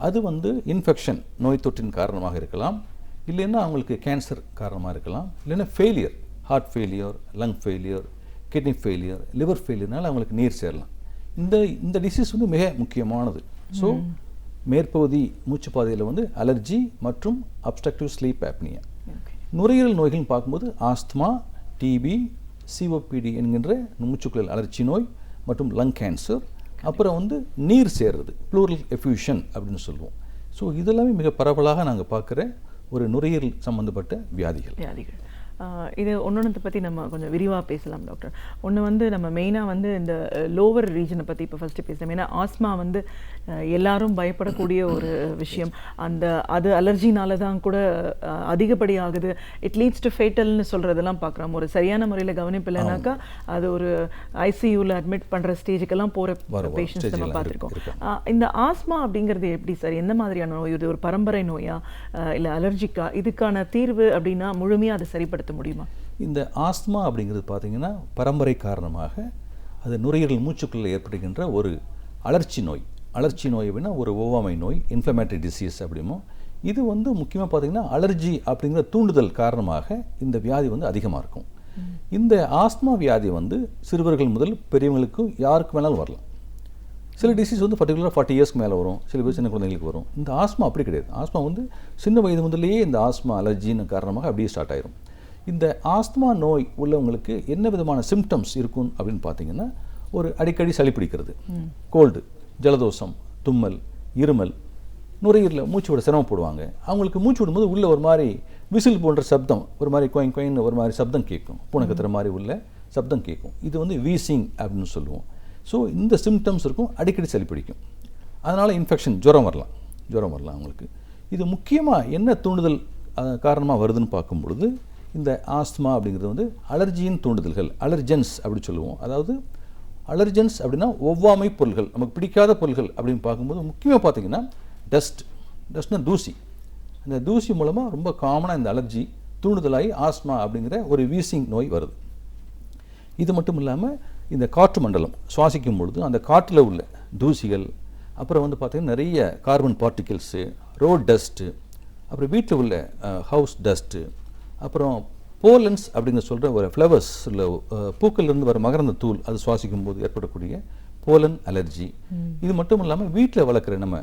அது வந்து இன்ஃபெக்ஷன், நோய் தொற்றின் காரணமாக இருக்கலாம், இல்லைன்னா அவங்களுக்கு கேன்சர் காரணமாக இருக்கலாம், இல்லைன்னா failure, heart failure, lung failure, kidney failure, liver ஃபெயிலியர்னால அவங்களுக்கு நீர் சேரலாம். இந்த டிசீஸ் வந்து மிக முக்கியமானது. ஸோ மேற்பகுதி மூச்சு பாதையில் வந்து அலர்ஜி மற்றும் அப்ஸ்ட்ரக்டிவ் ஸ்லீப் ஆப்னியா. நுரையீரல் நோய்கள்னு பார்க்கும்போது ஆஸ்துமா, டிபி, சிஓபிடி என்கின்ற மூச்சுக்குழல் அலர்ச்சி நோய் மற்றும் லங் கேன்சர், அப்புறம் வந்து நீர் சேர்றது, ப்ளூரல் எஃப்யூஷன் அப்படின்னு சொல்லுவோம். ஸோ இதெல்லாமே மிக பரவலாக நாங்கள் பார்க்குற ஒரு நுரையீரல் சம்மந்தப்பட்ட வியாதிகள். இது ஒன்னொன்று பற்றி நம்ம கொஞ்சம் விரிவாக பேசலாம் டாக்டர். ஒன்று வந்து நம்ம மெயினாக வந்து இந்த லோவர் ரீஜனை பற்றி இப்போ ஃபஸ்ட்டு பேசலாம். ஏன்னா ஆஸ்மா வந்து எல்லாரும் பயப்படக்கூடிய ஒரு விஷயம். அது அலர்ஜினால தான் கூட அதிகப்படி ஆகுது. இட் லீட்ஸ் டு ஃபேட்டல்னு சொல்கிறதெல்லாம் பார்க்குறோம். ஒரு சரியான முறையில் கவனிப்பில்லைனாக்கா அது ஒரு ஐசியூவில் அட்மிட் பண்ணுற ஸ்டேஜுக்கெல்லாம் போகிற பேஷண்ட்ஸ் நம்ம பார்த்துருக்கோம். இந்த ஆஸ்மா அப்படிங்கிறது எப்படி சார், எந்த மாதிரியான நோய்? இது ஒரு பரம்பரை நோயா இல்லை அலர்ஜிக்கா? இதுக்கான தீர்வு அப்படின்னா முழுமையாக அதை சரிப்படுத்த முடியுமா? இந்த ஆஸ்துமா அப்படிங்கிறது பார்த்தீங்கன்னா பரம்பரை காரணமாக அது நுரையீரல் மூச்சுக்குள்ள ஏற்படுகின்ற ஒரு அலர்ச்சி நோய். அலர்ச்சி நோய் அப்படின்னா ஒரு ஒவ்வாமை நோய், இன்ஃப்ளமேட்டரி டிசீஸ் அப்படிமோ. இது வந்து முக்கியமாக பார்த்தீங்கன்னா அலர்ஜி அப்படிங்கிற தூண்டுதல் காரணமாக இந்த வியாதி வந்து அதிகமாக இருக்கும். இந்த ஆஸ்துமா வியாதி வந்து சிறுவர்கள் முதல் பெரியவங்களுக்கு யாருக்கு வேணாலும் வரலாம். சில டிசீஸ் வந்து பர்டிகுலராக 40 இயர்ஸ்க்கு மேலே வரும், சில பேர் சின்ன குழந்தைங்களுக்கு வரும். இந்த ஆஸ்மா அப்படி கிடையாது. ஆஸ்மா வந்து சின்ன வயது முதலேயே இந்த ஆஸ்மா அலர்ஜின்னு காரணமாக அப்படியே ஸ்டார்ட் ஆயிரும். இந்த ஆஸ்துமா நோய் உள்ளவங்களுக்கு என்ன விதமான சிம்டம்ஸ் இருக்கும் அப்படின்னு பார்த்தீங்கன்னா, ஒரு அடிக்கடி சளி பிடிக்கிறது, கோல்டு, ஜலதோஷம், தும்மல், இருமல், நுரையீரலில் மூச்சு விட சிரமப்படுவாங்க. அவங்களுக்கு மூச்சு விடும்போது உள்ள ஒரு மாதிரி விசில் போன்ற சப்தம், ஒரு மாதிரி கொயின்னு ஒரு மாதிரி சப்தம் கேட்கும், பூனை கத்துற மாதிரி உள்ள சப்தம் கேட்கும். இது வந்து வீசிங் அப்படின்னு சொல்லுவோம். ஸோ இந்த சிம்டம்ஸ் இருக்கும், அடிக்கடி சளி பிடிக்கும். அதனால் இன்ஃபெக்ஷன், ஜுரம் வரலாம் அவங்களுக்கு. இது முக்கியமாக என்ன தூண்டுதல் காரணமாக வருதுன்னு பார்க்கும் பொழுது, இந்த ஆஸ்துமா அப்படிங்கிறது வந்து அலர்ஜியின் தூண்டுதல்கள், அலர்ஜென்ஸ் அப்படி சொல்லுவோம். அதாவது அலர்ஜென்ஸ் அப்படின்னா ஒவ்வாமை பொருள்கள், நமக்கு பிடிக்காத பொருள்கள் அப்படின்னு பார்க்கும்போது முக்கியமாக பார்த்தீங்கன்னா டஸ்ட்னா தூசி. அந்த தூசி மூலமாக ரொம்ப காமனாக இந்த அலர்ஜி தூண்டுதலாகி ஆஸ்துமா அப்படிங்கிற ஒரு வீசிங் நோய் வருது. இது மட்டும் இல்லாமல் இந்த காற்று மண்டலம் சுவாசிக்கும் பொழுது அந்த காற்றில் உள்ள தூசிகள், அப்புறம் வந்து பார்த்திங்கன்னா நிறைய கார்பன் பார்ட்டிகிள்ஸு, ரோட் டஸ்ட்டு, அப்புறம் வீட்டில் உள்ள ஹவுஸ் டஸ்ட்டு, அப்புறம் போலன்ஸ் அப்படிங்கிற சொல்கிற ஒரு ஃப்ளவர்ஸ் உள்ள பூக்கள்லேருந்து வர மகரந்த தூள், அது சுவாசிக்கும் போது ஏற்படக்கூடிய போலன் அலர்ஜி. இது மட்டும் இல்லாமல் வீட்டில் வளர்க்குற நம்ம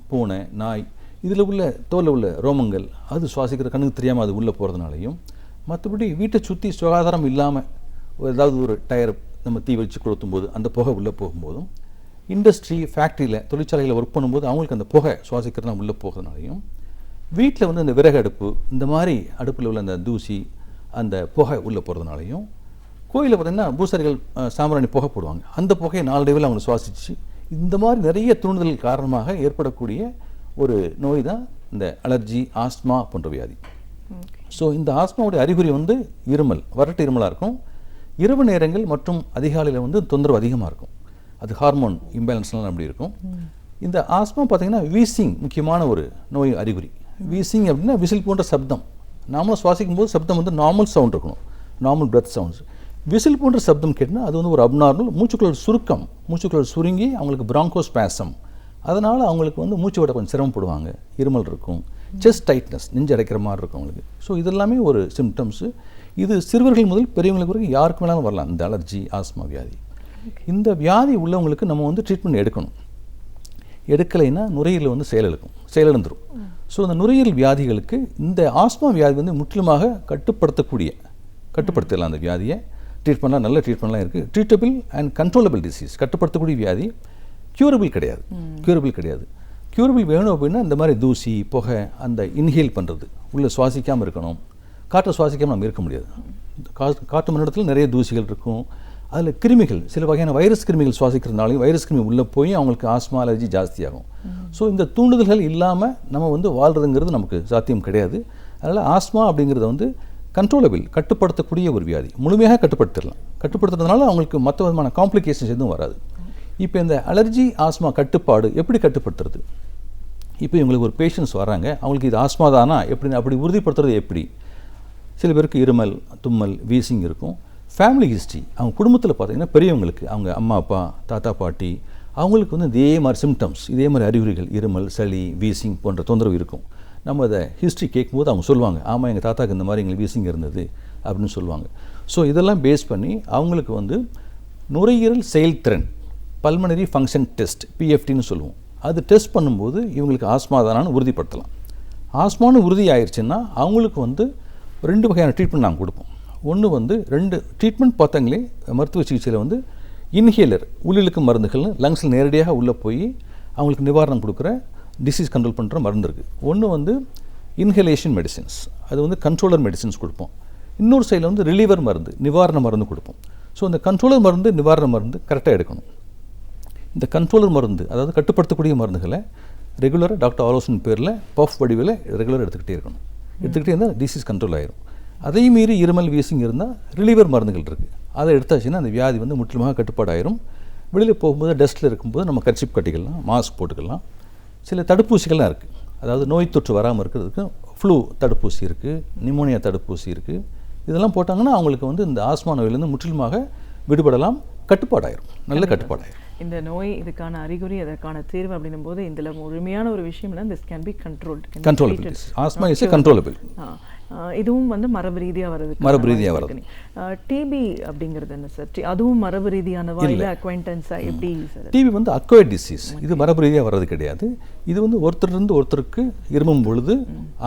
பூனை, நாய், இதில் உள்ள தோலில் உள்ள ரோமங்கள், அது சுவாசிக்கிற கண்ணுக்கு தெரியாமல் அது உள்ளே போகிறதுனாலையும், மற்றபடி வீட்டை சுற்றி சுகாதாரம் இல்லாமல் ஏதாவது ஒரு டயர் நம்ம தீ வச்சு கொளுத்தும் போது அந்த புகை உள்ளே போகும்போதும், இண்டஸ்ட்ரி, ஃபேக்ட்ரியில், தொழிற்சாலையில் ஒர்க் பண்ணும்போது அவங்களுக்கு அந்த புகை சுவாசிக்கிறதுனா உள்ளே போகிறதுனாலையும், வீட்டில் வந்து அந்த விறகு அடுப்பு, இந்த மாதிரி அடுப்பில் உள்ள அந்த தூசி, அந்த புகை உள்ளே போகிறதுனாலையும், கோயிலில் பார்த்திங்கன்னா பூசாரிகள் சாம்பிராணி புகை போடுவாங்க, அந்த புகையை நாளடைவில் அவங்க சுவாசிச்சு, இந்த மாதிரி நிறைய தூண்டுதல் காரணமாக ஏற்படக்கூடிய ஒரு நோய் தான் இந்த அலர்ஜி, ஆஸ்துமா போன்ற வியாதி. ஸோ இந்த ஆஸ்துமாவுடைய அறிகுறி வந்து இருமல், வறட்டு இருமலாக இருக்கும். இரவு நேரங்கள் மற்றும் அதிகாலையில் வந்து தொந்தரவு அதிகமாக இருக்கும். அது ஹார்மோன் இம்பேலன்ஸ்லாம் அப்படி இருக்கும். இந்த ஆஸ்துமா பார்த்திங்கன்னா வீசிங் முக்கியமான ஒரு நோய் அறிகுறி. வீசிங் அப்படின்னா விசில் போன்ற சப்தம். நாமளும் சுவாசிக்கும் போது சப்தம் வந்து நார்மல் சவுண்ட் இருக்கணும், நார்மல் பிரெத் சவுண்ட்ஸ். விசில் போன்ற சப்தம் கேட்டால் அது வந்து ஒரு அப்நார்மல், மூச்சுக்குழல் சுருக்கம், மூச்சுக்குழல் சுருங்கி அவங்களுக்கு பிராங்கோஸ்பாசம், அதனால் அவங்களுக்கு வந்து மூச்சு விட கொஞ்சம் சிரமப்படுவாங்க, இருமல் இருக்கும், செஸ்ட் டைட்னஸ், நெஞ்சு அடைக்கிற மாதிரி இருக்கும் அவங்களுக்கு. ஸோ இதெல்லாமே ஒரு சிம்டம்ஸு. இது சிறுவர்கள் முதல் பெரியவங்களுக்கு வரைக்கும் யாருக்கு வேணாலும் வரலாம் இந்த அலர்ஜி, ஆஸ்துமா வியாதி. இந்த வியாதி உள்ளவங்களுக்கு நம்ம வந்து ட்ரீட்மெண்ட் எடுக்கணும். எடுக்கலைன்னா நுரையீரல் வந்து செயலிழந்துடும். ஸோ அந்த நுரையீரல் வியாதிகளுக்கு இந்த ஆஸ்துமா வியாதி வந்து முற்றிலுமாக கட்டுப்படுத்தலாம். அந்த வியாதியை ட்ரீட்மெண்ட்லாம், நல்ல ட்ரீட்மெண்ட்லாம் இருக்குது. ட்ரீட்டபிள் அண்ட் கண்ட்ரோலபிள் டிசீஸ், கட்டுப்படுத்தக்கூடிய வியாதி. க்யூரபிள் கிடையாது. க்யூரபிள் வேணும் அப்படின்னா இந்த மாதிரி தூசி புகை அந்த இன்ஹேல் பண்ணுறது, உள்ளே சுவாசிக்காமல் இருக்கணும். காற்றை சுவாசிக்காமல் நம்ம இருக்க முடியாது. காற்று மண்டலத்தில் நிறைய தூசிகள் இருக்கும். அதில் கிருமிகள், சில வகையான வைரஸ் கிருமிகள் சுவாசிக்கிறதுனாலையும் வைரஸ் கிருமி உள்ளே போய் அவங்களுக்கு ஆஸ்மா அலர்ஜி ஜாஸ்தியாகும். ஸோ இந்த தூண்டுதல்கள் இல்லாமல் நம்ம வந்து வாழ்கிறதுங்கிறது நமக்கு சாத்தியம் கிடையாது. அதனால் ஆஸ்மா அப்படிங்கிறத வந்து கண்ட்ரோலபிள், கட்டுப்படுத்தக்கூடிய ஒரு வியாதி. முழுமையாக கட்டுப்படுத்திடலாம். கட்டுப்படுத்துறதுனால அவங்களுக்கு மற்ற விதமான காம்ப்ளிகேஷன்ஸ் எதுவும் வராது. இப்போ இந்த அலர்ஜி ஆஸ்மா கட்டுப்பாடு எப்படி கட்டுப்படுத்துறது? இப்போ இவங்களுக்கு ஒரு பேஷண்ட்ஸ் வராங்க, அவங்களுக்கு இது ஆஸ்மா தானா எப்படின்னு அப்படி உறுதிப்படுத்துறது எப்படி? சில பேருக்கு இருமல், தும்மல், வீசிங் இருக்கும். ஃபேமிலி ஹிஸ்ட்ரி, அவங்க குடும்பத்தில் பார்த்தீங்கன்னா பெரியவங்களுக்கு, அவங்க அம்மா அப்பா தாத்தா பாட்டி, அவங்களுக்கு வந்து இதே மாதிரி சிம்டம்ஸ், இதே மாதிரி அறிகுறிகள், இருமல், சளி, வீசிங் போன்ற தொந்தரவு இருக்கும். நம்ம அதை ஹிஸ்ட்ரி கேட்கும்போது அவங்க சொல்லுவாங்க, ஆமாம் எங்கள் தாத்தாக்கு இந்த மாதிரி எங்களுக்கு வீசிங் இருந்தது அப்படின்னு சொல்லுவாங்க. ஸோ இதெல்லாம் பேஸ் பண்ணி அவங்களுக்கு வந்து நுரையீரல் செயல்திறன், பல்மனரி ஃபங்க்ஷன் டெஸ்ட், பிஎஃப்டின்னு சொல்லுவோம், அது டெஸ்ட் பண்ணும்போது இவங்களுக்கு ஆஸ்மா தானான்னு உறுதிப்படுத்தலாம். ஆஸ்மானு உறுதி ஆயிடுச்சுன்னா அவங்களுக்கு வந்து 2 வகையான ட்ரீட்மெண்ட் நாங்கள் கொடுப்போம். ஒன்று வந்து 2 ட்ரீட்மெண்ட் பார்த்தாங்களே மருத்துவ சிகிச்சையில் வந்து இன்ஹேலர், உள்ளிழுக்கும் மருந்துகள்னு லங்ஸில் நேரடியாக உள்ளே போய் அவங்களுக்கு நிவாரணம் கொடுக்குற, டிசீஸ் கண்ட்ரோல் பண்ணுற மருந்து இருக்குது. ஒன்று வந்து இன்ஹலேஷன் மெடிசின்ஸ், அது வந்து கண்ட்ரோலர் மெடிசின்ஸ் கொடுப்போம். இன்னொரு சைடில் வந்து ரிலீவர் மருந்து, நிவாரண மருந்து கொடுப்போம். ஸோ இந்த கண்ட்ரோலர் மருந்து, நிவாரண மருந்து கரெக்டாக எடுக்கணும். இந்த கண்ட்ரோலர் மருந்து, அதாவது கட்டுப்படுத்தக்கூடிய மருந்துகளை ரெகுலராக டாக்டர் ஆலோசனை பேரில் பஃப் வடிவில் ரெகுலராக எடுத்துக்கிட்டே இருக்கணும். எடுத்துக்கிட்டே இருந்தால் டிசீஸ் கண்ட்ரோல் ஆயிரும். அதையும் மீறி இருமல் வீசிங் இருந்தால் ரிலீவர் மருந்துகள் இருக்குது, அதை எடுத்தாச்சுன்னா அந்த வியாதி வந்து முற்றிலுமாக கட்டுப்பாடாயிரும். வெளியில் போகும்போது டஸ்ட்டில் இருக்கும்போது நம்ம கர்ச்சிப் கட்டிக்கலாம், மாஸ்க் போட்டுக்கலாம். சில தடுப்பூசிகள்லாம் இருக்குது, அதாவது நோய் தொற்று வராமல் இருக்கிறதுக்கு ஃப்ளூ தடுப்பூசி இருக்குது, நிமோனியா தடுப்பூசி இருக்குது. இதெல்லாம் போட்டாங்கன்னா அவங்களுக்கு வந்து இந்த ஆஸ்மா நோயிலேருந்து முற்றிலுமாக விடுபடலாம், கட்டுப்பாடாயிரும், நல்ல கட்டுப்பாடாயிரும். இந்த நோய், இதுக்கான அறிகுறி, அதற்கான தீர்வு அப்படின்னும் போது இதில் முழுமையான ஒரு விஷயம் என்ன, this can be controllable. Asthma is controllable. இதுவும் வந்து மரபு ரீதியாக வருது. மரபு ரீதியாக வருது. டிபி அப்படிங்கிறது என்ன சார்? அதுவும் மரபு ரீதியானவா இல்லை அக்வைண்டன்ஸா எப்படி சார்? டிபி வந்து அக்வைர்ட் டிசீஸ், இது மரபு ரீதியாக வர்றது கிடையாது. இது வந்து ஒருத்தரிலிருந்து ஒருத்தருக்கு இருமும் பொழுது,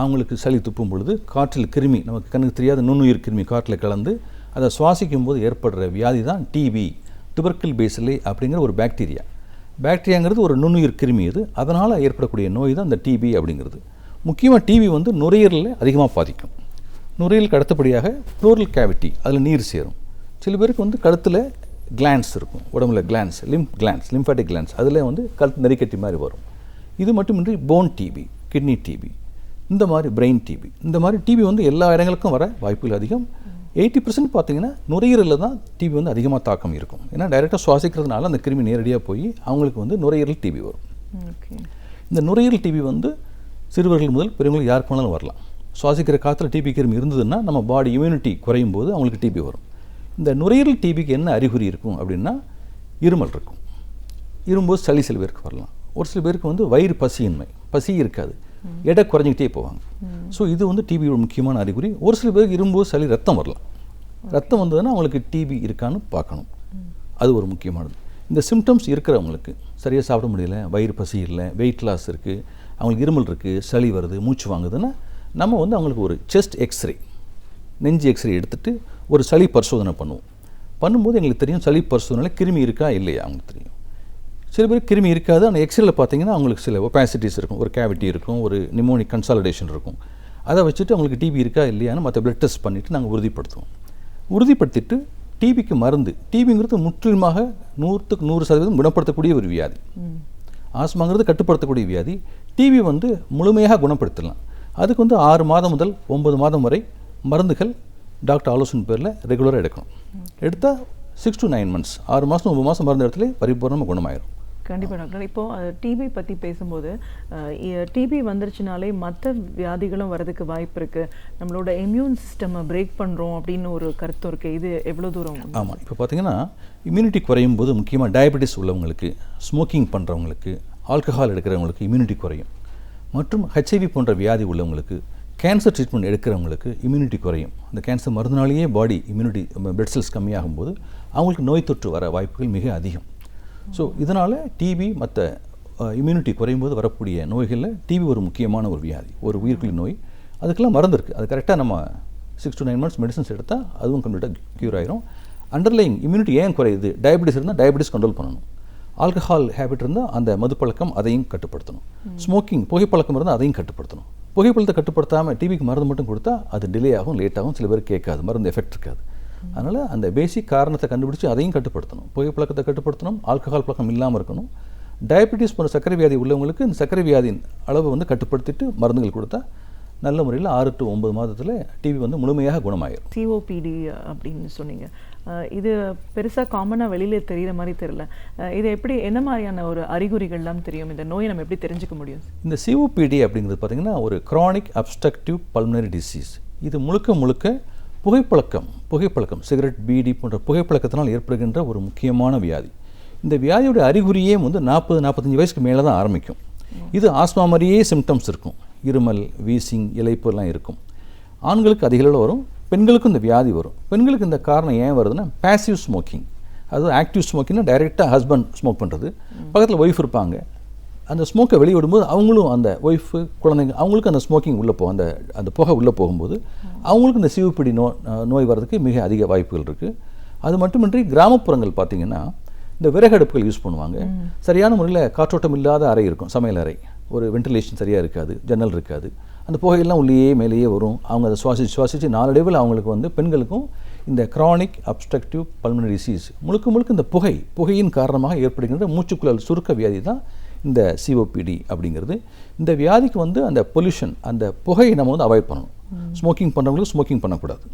அவங்களுக்கு சளி துப்பும் பொழுது, காற்றில் கிருமி, நமக்கு கண்ணுக்கு தெரியாத நுண்ணுயிர் கிருமி காற்றில் கலந்து அதை சுவாசிக்கும் போது ஏற்படுற வியாதி தான் டிபி, டுபர்க்கிள் பேசிலே அப்படிங்கிற ஒரு பாக்டீரியா. பாக்டீரியாங்கிறது ஒரு நுண்ணுயிர் கிருமி, இது அதனால் ஏற்படக்கூடிய நோய் தான் இந்த டிபி அப்படிங்கிறது. முக்கியமாக டிபி வந்து நுரையீரலில் அதிகமாக பாதிக்கும். நுரையீரலுக்கு அடுத்தபடியாக ப்ளூரல் கேவிட்டி, அதில் நீர் சேரும். சில பேருக்கு வந்து கழுத்தில் கிளான்ஸ் இருக்கும், உடம்புல கிளான்ஸ், லிம்ஃபாட்டிக் கிளான்ஸ், அதில் வந்து கழுத்து நெறிக்கட்டி மாதிரி வரும். இது மட்டுமின்றி போன் டிபி, கிட்னி டிபி, இந்த மாதிரி பிரெயின் டிபி, இந்த மாதிரி டிபி வந்து எல்லா இடங்களுக்கும் வர வாய்ப்புகள் அதிகம். 80% பார்த்தீங்கன்னா நுரையீரலில் தான் டிபி வந்து அதிகமாக தாக்கம் இருக்கும். ஏன்னா டைரெக்டாக சுவாசிக்கிறதுனால அந்த கிருமி நேரடியாக போய் அவங்களுக்கு வந்து நுரையீரல் டிபி வரும். இந்த நுரையீரல் டிபி வந்து சிறுவர்கள் முதல் பெரியவங்களுக்கு யாருக்கு வேணாலும் வரலாம். சுவாசிக்கிற காற்றுல டிபி கிருமி இருந்ததுன்னா நம்ம பாடி இம்யூனிட்டி குறையும் போது அவங்களுக்கு டிபி வரும். இந்த நுரையீரல் டிபிக்கு என்ன அறிகுறி இருக்கும் அப்படின்னா, இருமல் இருக்கும், இரும்போது சளி சில பேருக்கு வரலாம். ஒரு சில பேருக்கு வந்து வயிறு பசியின்மை, பசி இருக்காது, எடை குறைஞ்சிக்கிட்டே போவாங்க. ஸோ இது வந்து டிபியோட முக்கியமான அறிகுறி. ஒரு சில பேருக்கு இரும்போது சளி ரத்தம் வரலாம். ரத்தம் வந்ததுன்னா அவங்களுக்கு டிபி இருக்கான்னு பார்க்கணும், அது ஒரு முக்கியமானது. இந்த சிம்டம்ஸ் இருக்கிறவங்களுக்கு சரியாக சாப்பிட முடியல, வயிறு பசி இல்லை, வெயிட் லாஸ் இருக்குது, அவங்களுக்கு இருமல் இருக்குது, சளி வருது, மூச்சு வாங்குதுன்னா நம்ம வந்து அவங்களுக்கு ஒரு செஸ்ட் எக்ஸ்ரே, நெஞ்சு எக்ஸ்ரே எடுத்துகிட்டு ஒரு சளி பரிசோதனை பண்ணுவோம். பண்ணும்போது எங்களுக்கு தெரியும் சளி பரிசோதனையில் கிருமி இருக்கா இல்லையா அவங்களுக்கு தெரியும். சில பேர் கிருமி இருக்காது, ஆனால் எக்ஸ்ரேல பார்த்தீங்கன்னா அவங்களுக்கு சில ஒபாசிட்டிஸ் இருக்கும், ஒரு கேவிட்டி இருக்கும், ஒரு நிமோனிக் கன்சாலிடேஷன் இருக்கும். அதை வச்சுட்டு அவங்களுக்கு டிபி இருக்கா இல்லையான்னு மற்ற பிளட் டெஸ்ட் பண்ணிவிட்டு நாங்கள் உறுதிப்படுத்துவோம். உறுதிப்படுத்திட்டு டிபிக்கு மருந்து, டிபிங்கிறது முற்றிலுமாக 100% குணப்படுத்தக்கூடிய ஒரு வியாதி. ஆஸ்மாங்கிறது கட்டுப்படுத்தக்கூடிய வியாதி. டிபி வந்து முழுமையாக குணப்படுத்தலாம். அதுக்கு வந்து 6 மாதம் முதல் 9 மாதம் வரை மருந்துகள் டாக்டர் ஆலோசனை பேரில் ரெகுலராக எடுக்கணும். எடுத்தால் 6 to 9 months, 6 மாதம் 9 மாதம் மருந்து இடத்துல பரிபூர்ணமாக குணமாயிரும். கண்டிப்பாக டாக்டர். இப்போது டிபி பற்றி பேசும்போது, டிபி வந்துருச்சுனாலே மற்ற வியாதிகளும் வரதுக்கு வாய்ப்பு இருக்குது, நம்மளோட இம்யூன் சிஸ்டமை பிரேக் பண்ணுறோம் அப்படின்னு ஒரு கருத்து இருக்குது. இது எவ்வளோ தூரம்? ஆமாம், இப்போ பார்த்தீங்கன்னா இம்யூனிட்டி குறையும் போது முக்கியமாக டயபெட்டிஸ் உள்ளவங்களுக்கு, ஸ்மோக்கிங் பண்ணுறவங்களுக்கு, ஆல்கஹால் எடுக்கிறவங்களுக்கு இம்யூனிட்டி குறையும். மற்றும் ஹெச்ஐவி போன்ற வியாதி உள்ளவங்களுக்கு, கேன்சர் ட்ரீட்மெண்ட் எடுக்கிறவங்களுக்கு இம்யூனிட்டி குறையும். அந்த கேன்சர் மருந்துனாலேயே பாடி இம்யூனிட்டி, பிளட் செல்ஸ் கம்மியாகும் போது அவங்களுக்கு நோய் தொற்று வர வாய்ப்புகள் மிக அதிகம். ஸோ இதனால் டிபி மற்ற இம்யூனிட்டி குறையும் போது வரக்கூடிய நோய்களில் டிபி ஒரு முக்கியமான ஒரு வியாதி, ஒரு உயிர்க்குழி நோய். அதுக்கெல்லாம் மருந்து இருக்குது. அது கரெக்டாக நம்ம 6 to 9 months மெடிசன்ஸ் எடுத்தால் அதுவும் கம்ப்ளீட்டாக க்யூர் ஆயிரும். அண்டர்லைங் இம்யூனிட்டி ஏன் குறையுது? டயபெட்டிஸ் இருந்தால் டயபெட்டிஸ் கண்ட்ரோல் பண்ணணும். ஆல்கஹால் ஹேபிட் இருந்தால் அந்த மது பழக்கம் அதையும் கட்டுப்படுத்தணும். ஸ்மோக்கிங் புகைப்பழக்கம் இருந்தால் அதையும் கட்டுப்படுத்தணும். புகைப்பழத்தை கட்டுப்படுத்தாமல் டிபிக்கு மருந்து மட்டும் கொடுத்தா அது டிலே ஆகும், லேட் ஆகும், சில பேர் கேட்காது, மருந்து எஃபெக்ட் இருக்காது. அதனால் அந்த பேசிக் காரணத்தை கண்டுபிடிச்சி அதையும் கட்டுப்படுத்தணும். புகைப்பழக்கத்தை கட்டுப்படுத்தணும், ஆல்கஹால் பழக்கம் இல்லாமல் இருக்கணும். டயபெட்டிஸ் போன்ற சர்க்கரை வியாதி உள்ளவங்களுக்கு இந்த சர்க்கரை வியாதியின் அளவை வந்து கட்டுப்படுத்திட்டு மருந்துகள் கொடுத்தா நல்ல முறையில் 6 to 9 மாதத்தில் டிபி வந்து முழுமையாக குணமாயிடும். சிஓபிடி அப்படின்னு சொன்னீங்க, இது பெருசாக காமனாக வெளியில் தெரிகிற மாதிரி தெரியல. இது எப்படி, என்ன மாதிரியான ஒரு அறிகுறிகள்லாம் தெரியும்? இந்த நோயை நம்ம எப்படி தெரிஞ்சுக்க முடியும்? இந்த சிஓபிடி அப்படிங்கிறது பார்த்திங்கன்னா ஒரு க்ரானிக் அப்ஸ்ட்ரக்டிவ் பல்மனரி டிசீஸ். இது முழுக்க புகைப்பழக்கம் சிகரெட், பீடி போன்ற புகைப்பழக்கத்தினால் ஏற்படுகின்ற ஒரு முக்கியமான வியாதி. இந்த வியாதியோட அறிகுறியே வந்து 40-45 வயசுக்கு மேலே தான் ஆரம்பிக்கும். இது ஆஸ்மா மாதிரியே சிம்டம்ஸ் இருக்கும். இருமல், வீசிங், இளைப்பு எல்லாம் இருக்கும். ஆண்களுக்கு அதிக அளவில் வரும், பெண்களுக்கும் இந்த வியாதி வரும். பெண்களுக்கு இந்த காரணம் ஏன் வருதுன்னா பேசிவ் ஸ்மோக்கிங். அதாவது ஆக்டிவ் ஸ்மோக்கிங்னா டைரெக்டாக ஹஸ்பண்ட் ஸ்மோக் பண்ணுறது, பக்கத்தில் ஒய்ஃப் இருப்பாங்க. அந்த ஸ்மோக்கை வெளியிடும்போது அவங்களும் அந்த ஒய்ஃபு, குழந்தைங்க அவங்களுக்கு அந்த ஸ்மோக்கிங் உள்ளே போகும், அந்த புகை உள்ளே போகும்போது அவங்களுக்கு இந்த சிஓபிடி நோய் வர்றதுக்கு மிக அதிக வாய்ப்புகள் இருக்குது. அது மட்டுமின்றி கிராமப்புறங்கள் பார்த்திங்கன்னா இந்த விறகடுப்புகள் யூஸ் பண்ணுவாங்க. சரியான முறையில் காற்றோட்டம் இல்லாத அறை இருக்கும், சமையல் அறை. ஒரு வென்டிலேஷன் சரியாக இருக்காது, ஜன்னல் இருக்காது. அந்த புகையெல்லாம் உள்ளேயே மேலேயே வரும். அவங்க அதை சுவாசித்து நாளடைவில் அவங்களுக்கு வந்து பெண்களுக்கும் இந்த க்ரானிக் அப்ஸ்ட்ரக்டிவ் பல்மனரி டிசீஸ் முழுக்க இந்த புகையின் காரணமாக ஏற்படுகின்ற மூச்சுக்குழல் சுருக்க வியாதி தான் இந்த சிஓபிடி அப்படிங்கிறது. இந்த வியாதிக்கு வந்து அந்த பொல்யூஷன், அந்த புகையை நம்ம வந்து அவாய்ட் பண்ணணும். ஸ்மோக்கிங் பண்ணுறவங்களுக்கு ஸ்மோக்கிங் பண்ணக்கூடாது.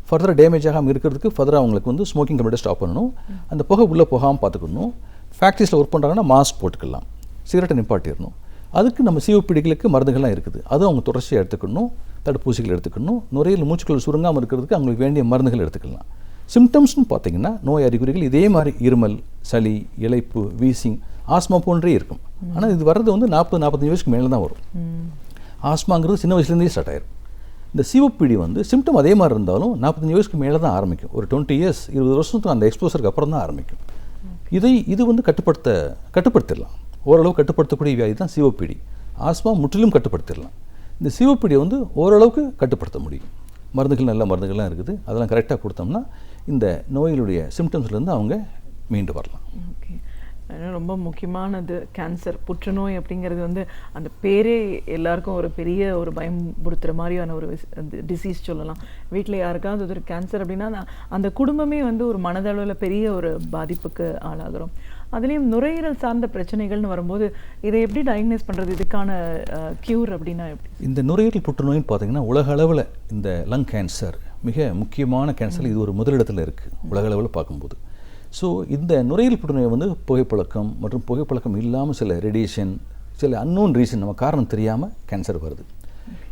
ஃபர்தராக டேமேஜ் ஆகாமல் இருக்கிறதுக்கு ஃபர்தராக அவங்களுக்கு வந்து ஸ்மோக்கிங் கம்ப்ளீட்டாக ஸ்டாப் பண்ணணும். அந்த புகை உள்ளே போகாமல் பார்த்துக்கணும். ஃபேக்ட்ரிஸில் ஒர்க் பண்ணுறாங்கன்னா மாஸ்க் போட்டுக்கலாம், சிகரெட்டை நிப்பாட்டிடணும். அதுக்கு நம்ம சிஓபிடிகளுக்கு மருந்துகள்லாம் இருக்குது, அதுவும் அவங்க தொடர்ச்சியாக எடுத்துக்கணும். தடுப்பூசிகள் எடுத்துக்கணும். நுரையில் மூச்சுக்குழல் சுருங்காமல் இருக்கிறதுக்கு அவங்களுக்கு வேண்டிய மருந்துகள் எடுத்துக்கலாம். சிம்டம்ஸ்னு பார்த்தீங்கன்னா நோய் அறிகுறிகள் இதே மாதிரி இருமல், சளி, இளைப்பு, வீசிங், ஆஸ்மா போன்றே இருக்கும். ஆனால் இது வர்றது வந்து 40-45 வயசுக்கு மேலே தான் வரும். ஆஸ்மாங்கிறது சின்ன வயசுலேருந்தே ஸ்டார்ட் ஆயிரும். இந்த சிஓபிடி வந்து சிம்டம் அதே மாதிரி இருந்தாலும் 45 வயசுக்கு மேலே தான் ஆரம்பிக்கும். ஒரு 20 years 20 வருஷத்துக்கு அந்த எக்ஸ்போசருக்கு அப்புறம் தான் ஆரம்பிக்கும். இது வந்து கட்டுப்படுத்திடலாம். ஓரளவு கட்டுப்படுத்தக்கூடிய வியாதி தான் சிஓபிடி. ஆஸ்மா முற்றிலும் கட்டுப்படுத்திடலாம். இந்த சிஓபிடியை வந்து ஓரளவுக்கு கட்டுப்படுத்த முடியும். மருந்துகள், நல்ல மருந்துகள்லாம் இருக்குது, அதெல்லாம் கரெக்டாக கொடுத்தோம்னா இந்த நோய்களுடைய சிம்டம்ஸ்லேருந்து அவங்க மீண்டு வரலாம். ஓகே, ரொம்ப முக்கியமானது கேன்சர், புற்றுநோய் அப்படிங்கிறது வந்து அந்த பேரே எல்லாருக்கும் ஒரு பெரிய ஒரு பயம்படுத்துகிற மாதிரியான ஒரு டிசீஸ் சொல்லலாம். வீட்டில் யாருக்காவது ஒரு கேன்சர் அப்படின்னா அந்த குடும்பமே வந்து ஒரு மனதளவில் பெரிய ஒரு பாதிப்புக்கு ஆளாகிறோம். அதுலேயும் நுரையீரல் சார்ந்த பிரச்சனைகள்னு வரும்போது இதை எப்படி டயக்னைஸ் பண்ணுறது, இதுக்கான க்யூர் அப்படின்னா எப்படி? இந்த நுரையீரல் புற்றுநோயின்னு பார்த்தீங்கன்னா உலக அளவில் இந்த லங் கேன்சர் மிக முக்கியமான கேன்சர். இது ஒரு முதலிடத்தில் இருக்குது உலக அளவில் பார்க்கும்போது. ஸோ இந்த நுரையீரல் புற்றுநோய் வந்து புகைப்பழக்கம் மற்றும் புகைப்பழக்கம் இல்லாமல் சில ரேடியேஷன், சில அன்னோன் ரீசன், நம்ம காரணம் தெரியாமல் கேன்சர் வருது.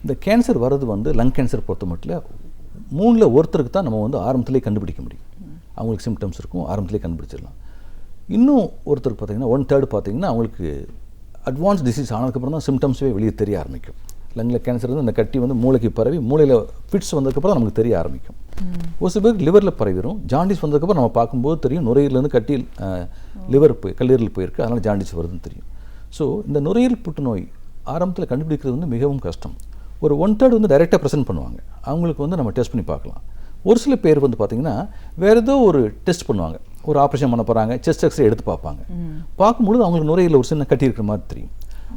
இந்த கேன்சர் வர்றது வந்து லங் கேன்சர் பொறுத்த மட்டும் 3ல் ஒருத்தருக்கு தான் நம்ம வந்து ஆரம்பத்திலே கண்டுபிடிக்க முடியும். அவங்களுக்கு சிம்டம்ஸ் இருக்கும், ஆரம்பத்திலே கண்டுபிடிச்சிடலாம். இன்னும் ஒருத்தருக்கு பார்த்திங்கன்னா 1/3 பார்த்திங்கன்னா அவங்களுக்கு அட்வான்ஸ் டிசீஸ் ஆனதுக்கப்புறம் தான் சிம்டம்ஸே வெளியே தெரிய ஆரம்பிக்கும். லங்கில் கேன்சர் வந்து அந்த கட்டி வந்து மூளைக்கு பரவி மூளையில் ஃபிட்ஸ் வந்ததுக்கப்புறம் நமக்கு தெரிய ஆரம்பிக்கும். ஒரு சில பேருக்கு லிவரில் பரவிடும். ஜாண்டிஸ் வந்ததுக்கப்புறம் நம்ம பார்க்கும்போது தெரியும் நுரையீரலேருந்து கட்டி லிவர் கல்லீரல் போயிருக்கு, அதனால் ஜாண்டிஸ் வருதுன்னு தெரியும். ஸோ இந்த நுரையீரல் புற்றுநோய் ஆரம்பத்தில் கண்டுபிடிக்கிறது வந்து மிகவும் கஷ்டம். ஒரு 1/3 வந்து டைரெக்டாக ப்ரெசென்ட் பண்ணுவாங்க, அவங்களுக்கு வந்து நம்ம டெஸ்ட் பண்ணி பார்க்கலாம். ஒரு சில பேர் வந்து பார்த்திங்கன்னா வேறு ஏதோ ஒரு டெஸ்ட் பண்ணுவாங்க, ஒரு ஆப்ரேஷன் பண்ண போகிறாங்க, செஸ்ட் எக்ஸ்ரே எடுத்து பார்ப்பாங்க. பார்க்கும்பொழுது அவங்களுக்கு நுரையீரலில் ஒரு சின்ன கட்டி இருக்கிற மாதிரி தெரியும்.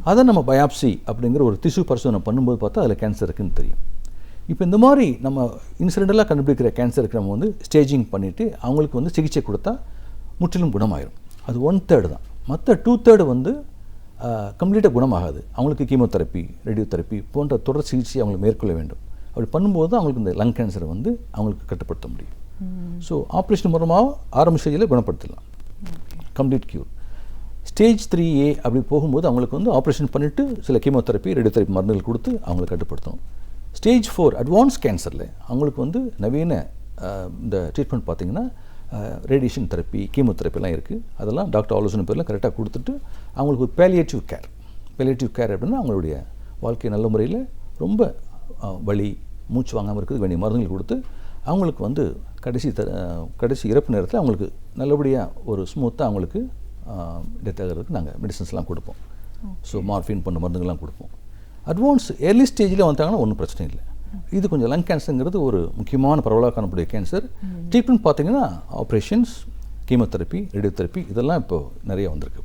அதை நம்ம பயாப்சி அப்படிங்கிற ஒரு திசு பரிசோதனை பண்ணும்போது பார்த்தா அதில் கேன்சர் இருக்குன்னு தெரியும். இப்போ இந்த மாதிரி நம்ம இன்சிடென்டலாக கண்டுபிடிக்கிற கேன்சருக்கு நம்ம வந்து ஸ்டேஜிங் பண்ணிவிட்டு அவங்களுக்கு வந்து சிகிச்சை கொடுத்தா முற்றிலும் குணமாயிரும். அது 1/3 தான். மற்ற 2/3 வந்து கம்ப்ளீட்டாக குணமாகாது. அவங்களுக்கு கீமோதெரப்பி, ரேடியோதெரப்பி போன்ற தொடர் சிகிச்சை அவங்களுக்கு மேற்கொள்ள வேண்டும். அப்படி பண்ணும்போது தான் அவங்களுக்கு இந்த லங் கேன்சரை வந்து அவங்களுக்கு கட்டுப்படுத்த முடியும். ஸோ ஆப்ரேஷன் மூலமாக ஆரம்ப ஸ்டேஜில் குணப்படுத்திடலாம், கம்ப்ளீட் க்யூர். ஸ்டேஜ் 3A அப்படி போகும்போது அவங்களுக்கு வந்து ஆப்ரேஷன் பண்ணிவிட்டு சில கீமோதெரப்பி, ரேடியோதெரப்பி மருந்துகள் கொடுத்து அவங்களை கட்டுப்படுத்தணும். ஸ்டேஜ் 4 அட்வான்ஸ் கேன்சரில் அவங்களுக்கு வந்து நவீன இந்த ட்ரீட்மெண்ட் பார்த்திங்கன்னா ரேடியேஷன் தெரப்பி, கீமோதெரப்பிலாம் இருக்குது. அதெல்லாம் டாக்டர் ஆலோசனை பேரில் கரெக்டாக கொடுத்துட்டு அவங்களுக்கு ஒரு பேலியேட்டிவ் கேர் அப்படின்னா அவங்களுடைய வாழ்க்கை நல்ல முறையில் ரொம்ப வலி, மூச்சு வாங்காமல் இருக்கிறது வேண்டிய மருந்துகள் கொடுத்து அவங்களுக்கு வந்து கடைசி இறப்பு நேரத்தில் அவங்களுக்கு நல்லபடியாக ஒரு ஸ்மூத்தாக அவங்களுக்கு டெத் ஆகிறதுக்கு நாங்கள் மெடிசன்ஸ்லாம் கொடுப்போம். ஸோ மார்ஃபின் போன்ற மருந்துகள்லாம் கொடுப்போம். அட்வான்ஸ் ஏர்லி ஸ்டேஜில் வந்தாங்கன்னா ஒன்றும் பிரச்சனை இல்லை. இது கொஞ்சம் லங் கேன்சருங்கிறது ஒரு முக்கியமான பரவலாக காணக்கூடிய கேன்சர். ட்ரீட்மெண்ட் பார்த்திங்கன்னா ஆப்ரேஷன்ஸ், கீமோதெரப்பி, ரேடியோதெரப்பி இதெல்லாம் இப்போ நிறைய வந்திருக்கு.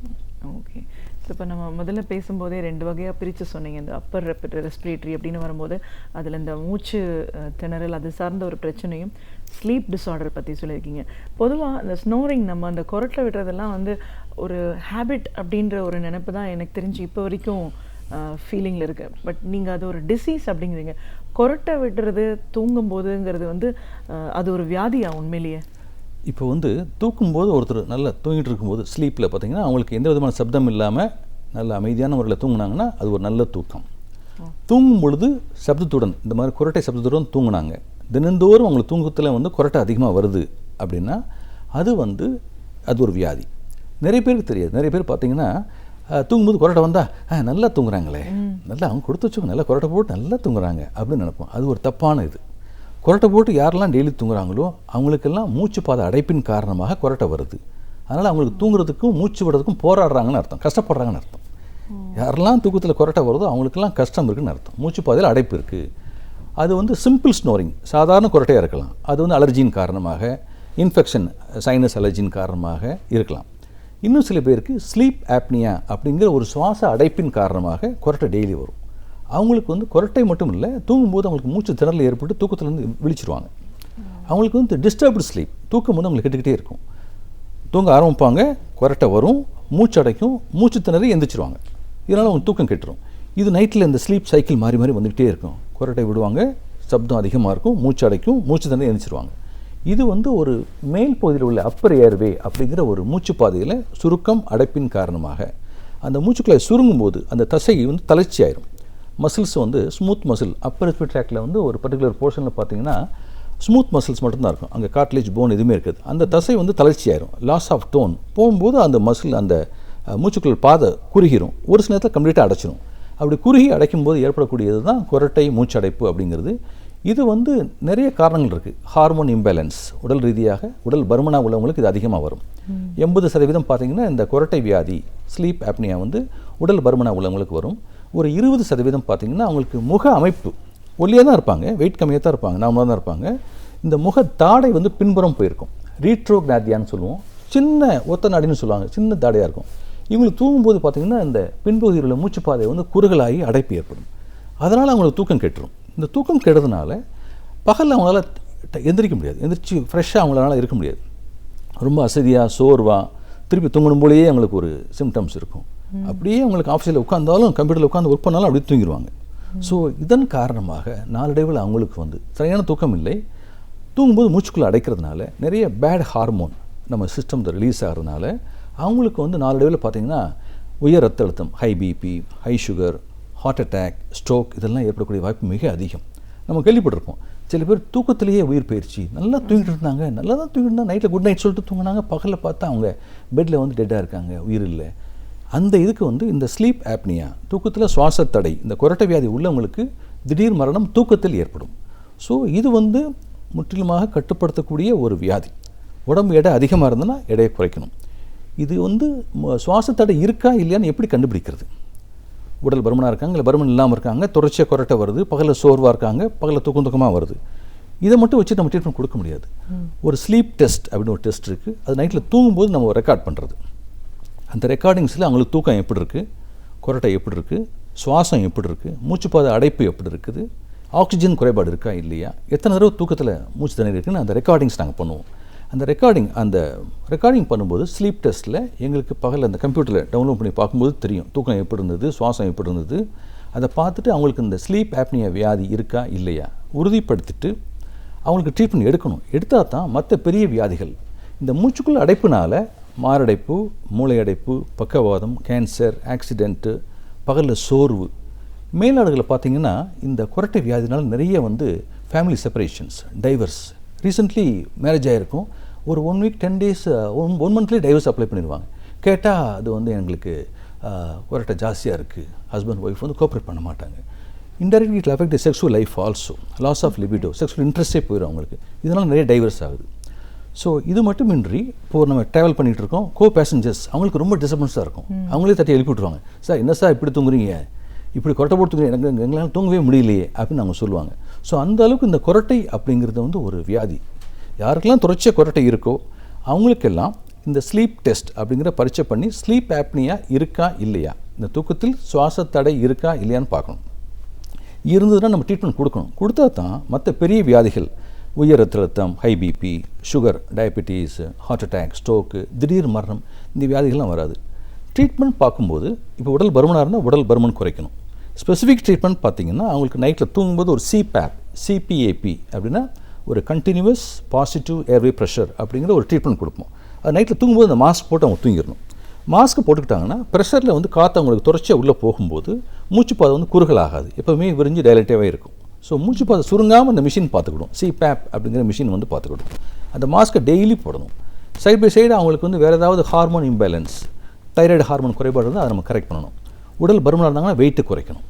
ஓகே. ஸோ இப்போ நம்ம முதல்ல பேசும்போதே 2 வகையாக பிரித்து சொன்னீங்க. இந்த அப்பர் ரெஸ்பிரேட்டரி அப்படின்னு வரும்போது அதில் இந்த மூச்சு திணறல் அது சார்ந்த ஒரு பிரச்சனையும், ஸ்லீப் டிஸார்டர் பற்றி சொல்லியிருக்கீங்க. பொதுவாக இந்த ஸ்னோரிங், நம்ம அந்த கொரட்டை விடுறதெல்லாம் வந்து ஒரு ஹேபிட் அப்படின்ற ஒரு நினைப்பு தான் எனக்கு தெரிஞ்சு இப்போ வரைக்கும் ஃபீலிங்கில் இருக்குது. பட் நீங்கள் அது ஒரு டிசீஸ் அப்படிங்கிறீங்க. கொரட்டை விடுறது தூங்கும்போதுங்கிறது வந்து அது ஒரு வியாதியா உண்மையிலேயே? இப்போ வந்து தூக்கும்போது ஒருத்தர் நல்லா தூங்கிட்டு இருக்கும்போது ஸ்லீப்பில் பார்த்தீங்கன்னா அவங்களுக்கு எந்த விதமான சப்தம் இல்லாமல் நல்ல அமைதியான முறையில் தூங்குனாங்கன்னா அது ஒரு நல்ல தூக்கம். தூங்கும் பொழுது சப்தத்துடன், இந்த மாதிரி குரட்டை சப்தத்துடன் தூங்குனாங்க, தினந்தோறும் அவங்களுக்கு தூக்கத்தில் வந்து குரட்டை அதிகமாக வருது அப்படின்னா அது ஒரு வியாதி. நிறைய பேருக்கு தெரியாது. நிறைய பேர் பார்த்தீங்கன்னா தூங்கும்போது குரட்டை வந்தால் நல்லா தூங்குறாங்களே, நல்லா அவங்க கொடுத்து வச்சுக்கோங்க, நல்லா குரட்டை போட்டு நல்லா தூங்குறாங்க அப்படின்னு நினைப்போம். அது ஒரு தப்பான இது. குரட்டை போட்டு யாரெல்லாம் டெய்லி தூங்குறாங்களோ அவங்களுக்கெல்லாம் மூச்சு பாதை அடைப்பின் காரணமாக குரட்டை வருது. அதனால் அவங்களுக்கு தூங்குறதுக்கும் மூச்சு விடுறதுக்கும் போராடுறாங்கன்னு அர்த்தம், கஷ்டப்படுறாங்கன்னு அர்த்தம். யாரெல்லாம் தூக்கத்தில் குரட்டை வருதோ அவங்களுக்கெல்லாம் கஷ்டம் இருக்குன்னு அர்த்தம், மூச்சு பாதையில் அடைப்பு இருக்குது. அது வந்து சிம்பிள் ஸ்னோரிங், சாதாரண குரட்டையாக இருக்கலாம். அது வந்து அலர்ஜின் காரணமாக, இன்ஃபெக்ஷன், சைனஸ் அலர்ஜின் காரணமாக இருக்கலாம். இன்னும் சில பேருக்கு ஸ்லீப் ஆப்னியா அப்படிங்கிற ஒரு சுவாச அடைப்பின் காரணமாக குரட்டை டெய்லி வரும். அவங்களுக்கு வந்து குரட்டை மட்டும் இல்லை, தூங்கும்போது அவங்களுக்கு மூச்சு திணறல் ஏற்பட்டு தூக்கத்துலேருந்து விழிச்சிருவாங்க. அவங்களுக்கு வந்து டிஸ்டர்ப்டு ஸ்லீப், தூக்கம் வந்து அவங்களுக்கு கெட்டுக்கிட்டே இருக்கும். தூங்க ஆரம்பிப்பாங்க, குரட்டை வரும், மூச்சு அடைக்கும், மூச்சு திணறி எந்திரிச்சிருவாங்க. இதனால் அவங்க தூக்கம் கெட்டுரும். இது நைட்டில் இந்த ஸ்லீப் சைக்கிள் மாறி மாறி வந்துக்கிட்டே இருக்கும். குரட்டை விடுவாங்க, சப்தம் அதிகமாக இருக்கும், மூச்சு அடைக்கும், மூச்சு திணறி எந்திரிச்சிருவாங்க. இது வந்து ஒரு மேல் பகுதியில் உள்ள அப்பர் ஏர்வே அப்படிங்கிற ஒரு மூச்சு பாதையில் சுருக்கம் அடைப்பின் காரணமாக அந்த மூச்சுக்களை சுருங்கும் போது அந்த தசை வந்து தளர்ச்சி ஆயிரும். மசில்ஸ் வந்து ஸ்மூத் மசில், அப்பர் ரெஸ்பிரேட்டரி ட்ராக்டில் வந்து ஒரு பர்டிகுலர் போர்ஷனில் பார்த்தீங்கன்னா ஸ்மூத் மசில்ஸ் மட்டும்தான் இருக்கும், அங்கே கார்ட்லேஜ் போன் எதுவுமே இருக்காது. அந்த தசை வந்து தளர்ச்சி ஆயிரும், லாஸ் ஆஃப் டோன் போகும்போது அந்த மசில், அந்த மூச்சுக்குள் பாதை குறுகிரும், ஒரு சில நேரத்தில் கம்ப்ளீட்டாக அடைச்சிரும். அப்படி குறுகி அடைக்கும் போது ஏற்படக்கூடியது தான் குரட்டை மூச்சு அடைப்பு அப்படிங்கிறது. இது வந்து நிறைய காரணங்கள் இருக்குது. ஹார்மோன் இம்பேலன்ஸ், உடல் ரீதியாக உடல் பருமனாக உள்ளவங்களுக்கு இது அதிகமாக வரும். 80% பார்த்தீங்கன்னா இந்த குரட்டை வியாதி, ஸ்லீப் ஆப்னியா வந்து உடல் பருமனாக உள்ளவங்களுக்கு வரும். ஒரு 20% பார்த்தீங்கன்னா அவங்களுக்கு முக அமைப்பு ஒல்லியாக தான் இருப்பாங்க, வெயிட் கம்மியாக தான் இருப்பாங்க, நார்மலாக தான் இருப்பாங்க. இந்த முக தாடை வந்து பின்புறம் போயிருக்கும், ரீட்ரோக்னாதியான்னு சொல்லுவோம், சின்ன ஒத்த நாடின்னு சொல்லுவாங்க, சின்ன தாடையாக இருக்கும். இவங்களுக்கு தூங்கும்போது பார்த்தீங்கன்னா இந்த பின்பகுதியில் உள்ள மூச்சு பாதை வந்து குறுகலாகி அடைப்பு ஏற்படும். அதனால் அவங்களுக்கு தூக்கம் கெட்டுரும். இந்த தூக்கம் கெடுறதுனால பகலில் அவங்களால எந்திரிக்க முடியாது, எந்திரிச்சு ஃப்ரெஷ்ஷாக அவங்களால இருக்க முடியாது. ரொம்ப அசதியாக, சோர்வாக, திருப்பி தூங்கணும் போலேயே அவங்களுக்கு ஒரு சிம்டம்ஸ் இருக்கும். அப்படியே அவங்களுக்கு ஆஃபீஸில் உட்காந்தாலும், கம்ப்யூட்டரில் உட்காந்து ஒர்க் பண்ணாலும் அப்படியே தூங்கிடுவாங்க. ஸோ இதன் காரணமாக நாளடைவில் அவங்களுக்கு வந்து சரியான தூக்கம் இல்லை. தூங்கும்போது மூச்சுக்குள்ளே அடைக்கிறதுனால நிறைய பேட் ஹார்மோன் நம்ம சிஸ்டமில் ரிலீஸ் ஆகிறதுனால அவங்களுக்கு வந்து நாளடைவில் பார்த்திங்கன்னா உயர் ரத்த அழுத்தம், high BP, high sugar, heart attack, stroke இதெல்லாம் ஏற்படக்கூடிய வாய்ப்பு மிக அதிகம். நம்ம கேள்விப்பட்டிருப்போம், சில பேர் தூக்கத்திலேயே உயிர் பயிற்சி, நல்லா தூங்கிட்டு இருந்தாங்க, நல்லா தான் தூங்கிட்டு இருந்தாங்க, நைட்டில் குட் நைட் சொல்லிட்டு தூங்கினாங்க, பகலில் பார்த்தா அவங்க பெட்டில் வந்து டெட்டாக இருக்காங்க, உயிர் இல்லை. அந்த இதுக்கு வந்து இந்த ஸ்லீப் ஆப்னியா, தூக்கத்தில் சுவாச தடை, இந்த குரட்டை வியாதி உள்ளவங்களுக்கு திடீர் மரணம் தூக்கத்தில் ஏற்படும். ஸோ இது வந்து முற்றிலுமாக கட்டுப்படுத்தக்கூடிய ஒரு வியாதி. உடம்பு எடை அதிகமாக இருந்ததுன்னா எடையை குறைக்கணும். இது வந்து சுவாச தடை இருக்கா இல்லையான்னு எப்படி கண்டுபிடிக்கிறது? உடல் பருமனாக இருக்காங்க, இல்லை பருமன் இல்லாமல் இருக்காங்க, தொடர்ச்சியாக குரட்டை வருது, பகலில் சோர்வாக இருக்காங்க, பகலில் தூக்கமாக வருது, இதை மட்டும் வச்சு நம்ம ட்ரீட்மெண்ட் கொடுக்க முடியாது. ஒரு ஸ்லீப் டெஸ்ட் அப்படின்னு ஒரு டெஸ்ட் இருக்குது. அது நைட்டில் தூங்கும்போது நம்ம ரெக்கார்ட் பண்ணுறது. அந்த ரெக்கார்டிங்ஸில் அவங்களுக்கு தூக்கம் எப்படி இருக்குது, குரட்டை எப்படி இருக்குது, சுவாசம் எப்படி இருக்குது, மூச்சுப்பாதை அடைப்பு எப்படி இருக்குது, ஆக்சிஜன் குறைபாடு இருக்கா இல்லையா, எத்தனை தடவை தூக்கத்தில் மூச்சு தண்ணீர் இருக்குன்னு அந்த ரெக்கார்டிங்ஸ் நாங்கள் பண்ணுவோம். அந்த ரெக்கார்டிங் பண்ணும்போது ஸ்லீப் டெஸ்ட்டில் எங்களுக்கு பகலில் அந்த கம்ப்யூட்டரில் டவுன்லோட் பண்ணி பார்க்கும்போது தெரியும் தூக்கம் எப்படி இருந்தது, சுவாசம் எப்படி இருந்தது. அதை பார்த்துட்டு அவங்களுக்கு இந்த ஸ்லீப் ஆப்னியா வியாதி இருக்கா இல்லையா உறுதிப்படுத்திட்டு அவங்களுக்கு ட்ரீட்மெண்ட் எடுக்கணும். எடுத்தால் தான் மற்ற பெரிய வியாதிகள், இந்த மூச்சுக்குள்ள அடைப்புனால மாரடைப்பு, மூளை அடைப்பு, பக்கவாதம், கேன்சர், ஆக்சிடென்ட்டு, பகலில் சோர்வு, மேல்நாடுகளில் பார்த்திங்கன்னா இந்த குரட்டை வியாதினால் நிறைய வந்து family separations, divorce. Recently marriage ஆகிருக்கும், ஒரு 1 வீக் 10 days 1 monthலேயே டைவர்ஸ் அப்ளை பண்ணிடுவாங்க. கேட்டால் அது வந்து எங்களுக்கு குரட்டை ஜாஸ்தியாக இருக்குது, ஹஸ்பண்ட் ஒய்ஃப் வந்து கோஆப்ரேட் பண்ண மாட்டாங்க. Indirectly it affect the sexual life also, loss of libido, sexual இன்ட்ரெஸ்டே போயிடும் அவங்களுக்கு. இதனால் நிறைய டைவர்ஸ் ஆகுது. ஸோ இது மட்டுமின்றி இப்போது நம்ம ட்ராவல் பண்ணிகிட்டு இருக்கோம், கோ பேசஞ்சர்ஸ் அவங்களுக்கு ரொம்ப டிஸ்டர்பன்ஸாக இருக்கும். அவங்களே தட்டி எழுப்பி விட்ருவாங்க, சார் என்ன சார் இப்படி தூங்குறீங்க, இப்படி குரட்டை போட்டு தூங்குறீங்க, எங்களால் தூங்கவே முடியலையே அப்படின்னு அவங்க சொல்லுவாங்க. ஸோ அந்த அளவுக்கு இந்த குரட்டை அப்படிங்கிறது வந்து ஒரு வியாதி. யாருக்கெல்லாம் தொடர்ச்சியாக குரட்டை இருக்கோ அவங்களுக்கெல்லாம் இந்த ஸ்லீப் டெஸ்ட் அப்படிங்கிற பரீட்சை பண்ணி ஸ்லீப் ஆப்னியா இருக்கா இல்லையா, இந்த தூக்கத்தில் சுவாச தடை இருக்கா இல்லையான்னு பார்க்கணும். இருந்ததுன்னா நம்ம ட்ரீட்மெண்ட் கொடுக்கணும். கொடுத்தா தான் மற்ற பெரிய வியாதிகள், உயர் ரத்த அழுத்தம், high BP, sugar, diabetes, heart attack, stroke, திடீர் மரணம், இந்த வியாதிகள்லாம் வராது. ட்ரீட்மெண்ட் பார்க்கும்போது இப்போ உடல் பருமனாக இருந்தால் உடல் பருமன் குறைக்கணும். ஸ்பெசிஃபிக் ட்ரீட்மெண்ட் பார்த்திங்கன்னா அவங்களுக்கு நைட்டில் தூங்கும்போது ஒரு சிபேப், சிபிஏபி அப்படின்னா ஒரு கண்டினியூவஸ் பாசிட்டிவ் ஏர்வே ப்ரெஷர் அப்படிங்கிற ஒரு ட்ரீட்மெண்ட் கொடுப்போம். அது நைட்டில் தூங்கும்போது அந்த மாஸ்க் போட்டு அவங்க தூங்கிடணும். மாஸ்க் போட்டுக்கிட்டாங்கன்னா ப்ரெஷரில் வந்து காற்று அவங்களுக்கு தொடர்ச்சியாக உள்ளே போகும்போது மூச்சுப்பாதை வந்து குறுகலாகாது, எப்போவுமே விரிஞ்சு டைலட்டாகவே இருக்கும். ஸோ மூச்சுப்பாதை சுருங்காமல் அந்த மிஷின் பார்த்துக்கிடும். சிபேப் அப்படிங்கிற மிஷின் வந்து பார்த்துக்கிடும். அந்த மாஸ்க்கை டெய்லி போடணும். சைட் பை சைடு அவங்களுக்கு வந்து வேறு ஏதாவது ஹார்மோன் இம்பேலன்ஸ், தைராய்டு ஹார்மோன் குறைபாடு இருந்தால் அதை நம்ம கரெக்ட் பண்ணணும். உடல் பருமனாக இருந்தாங்கன்னா வெயிட்டு குறைக்கணும்.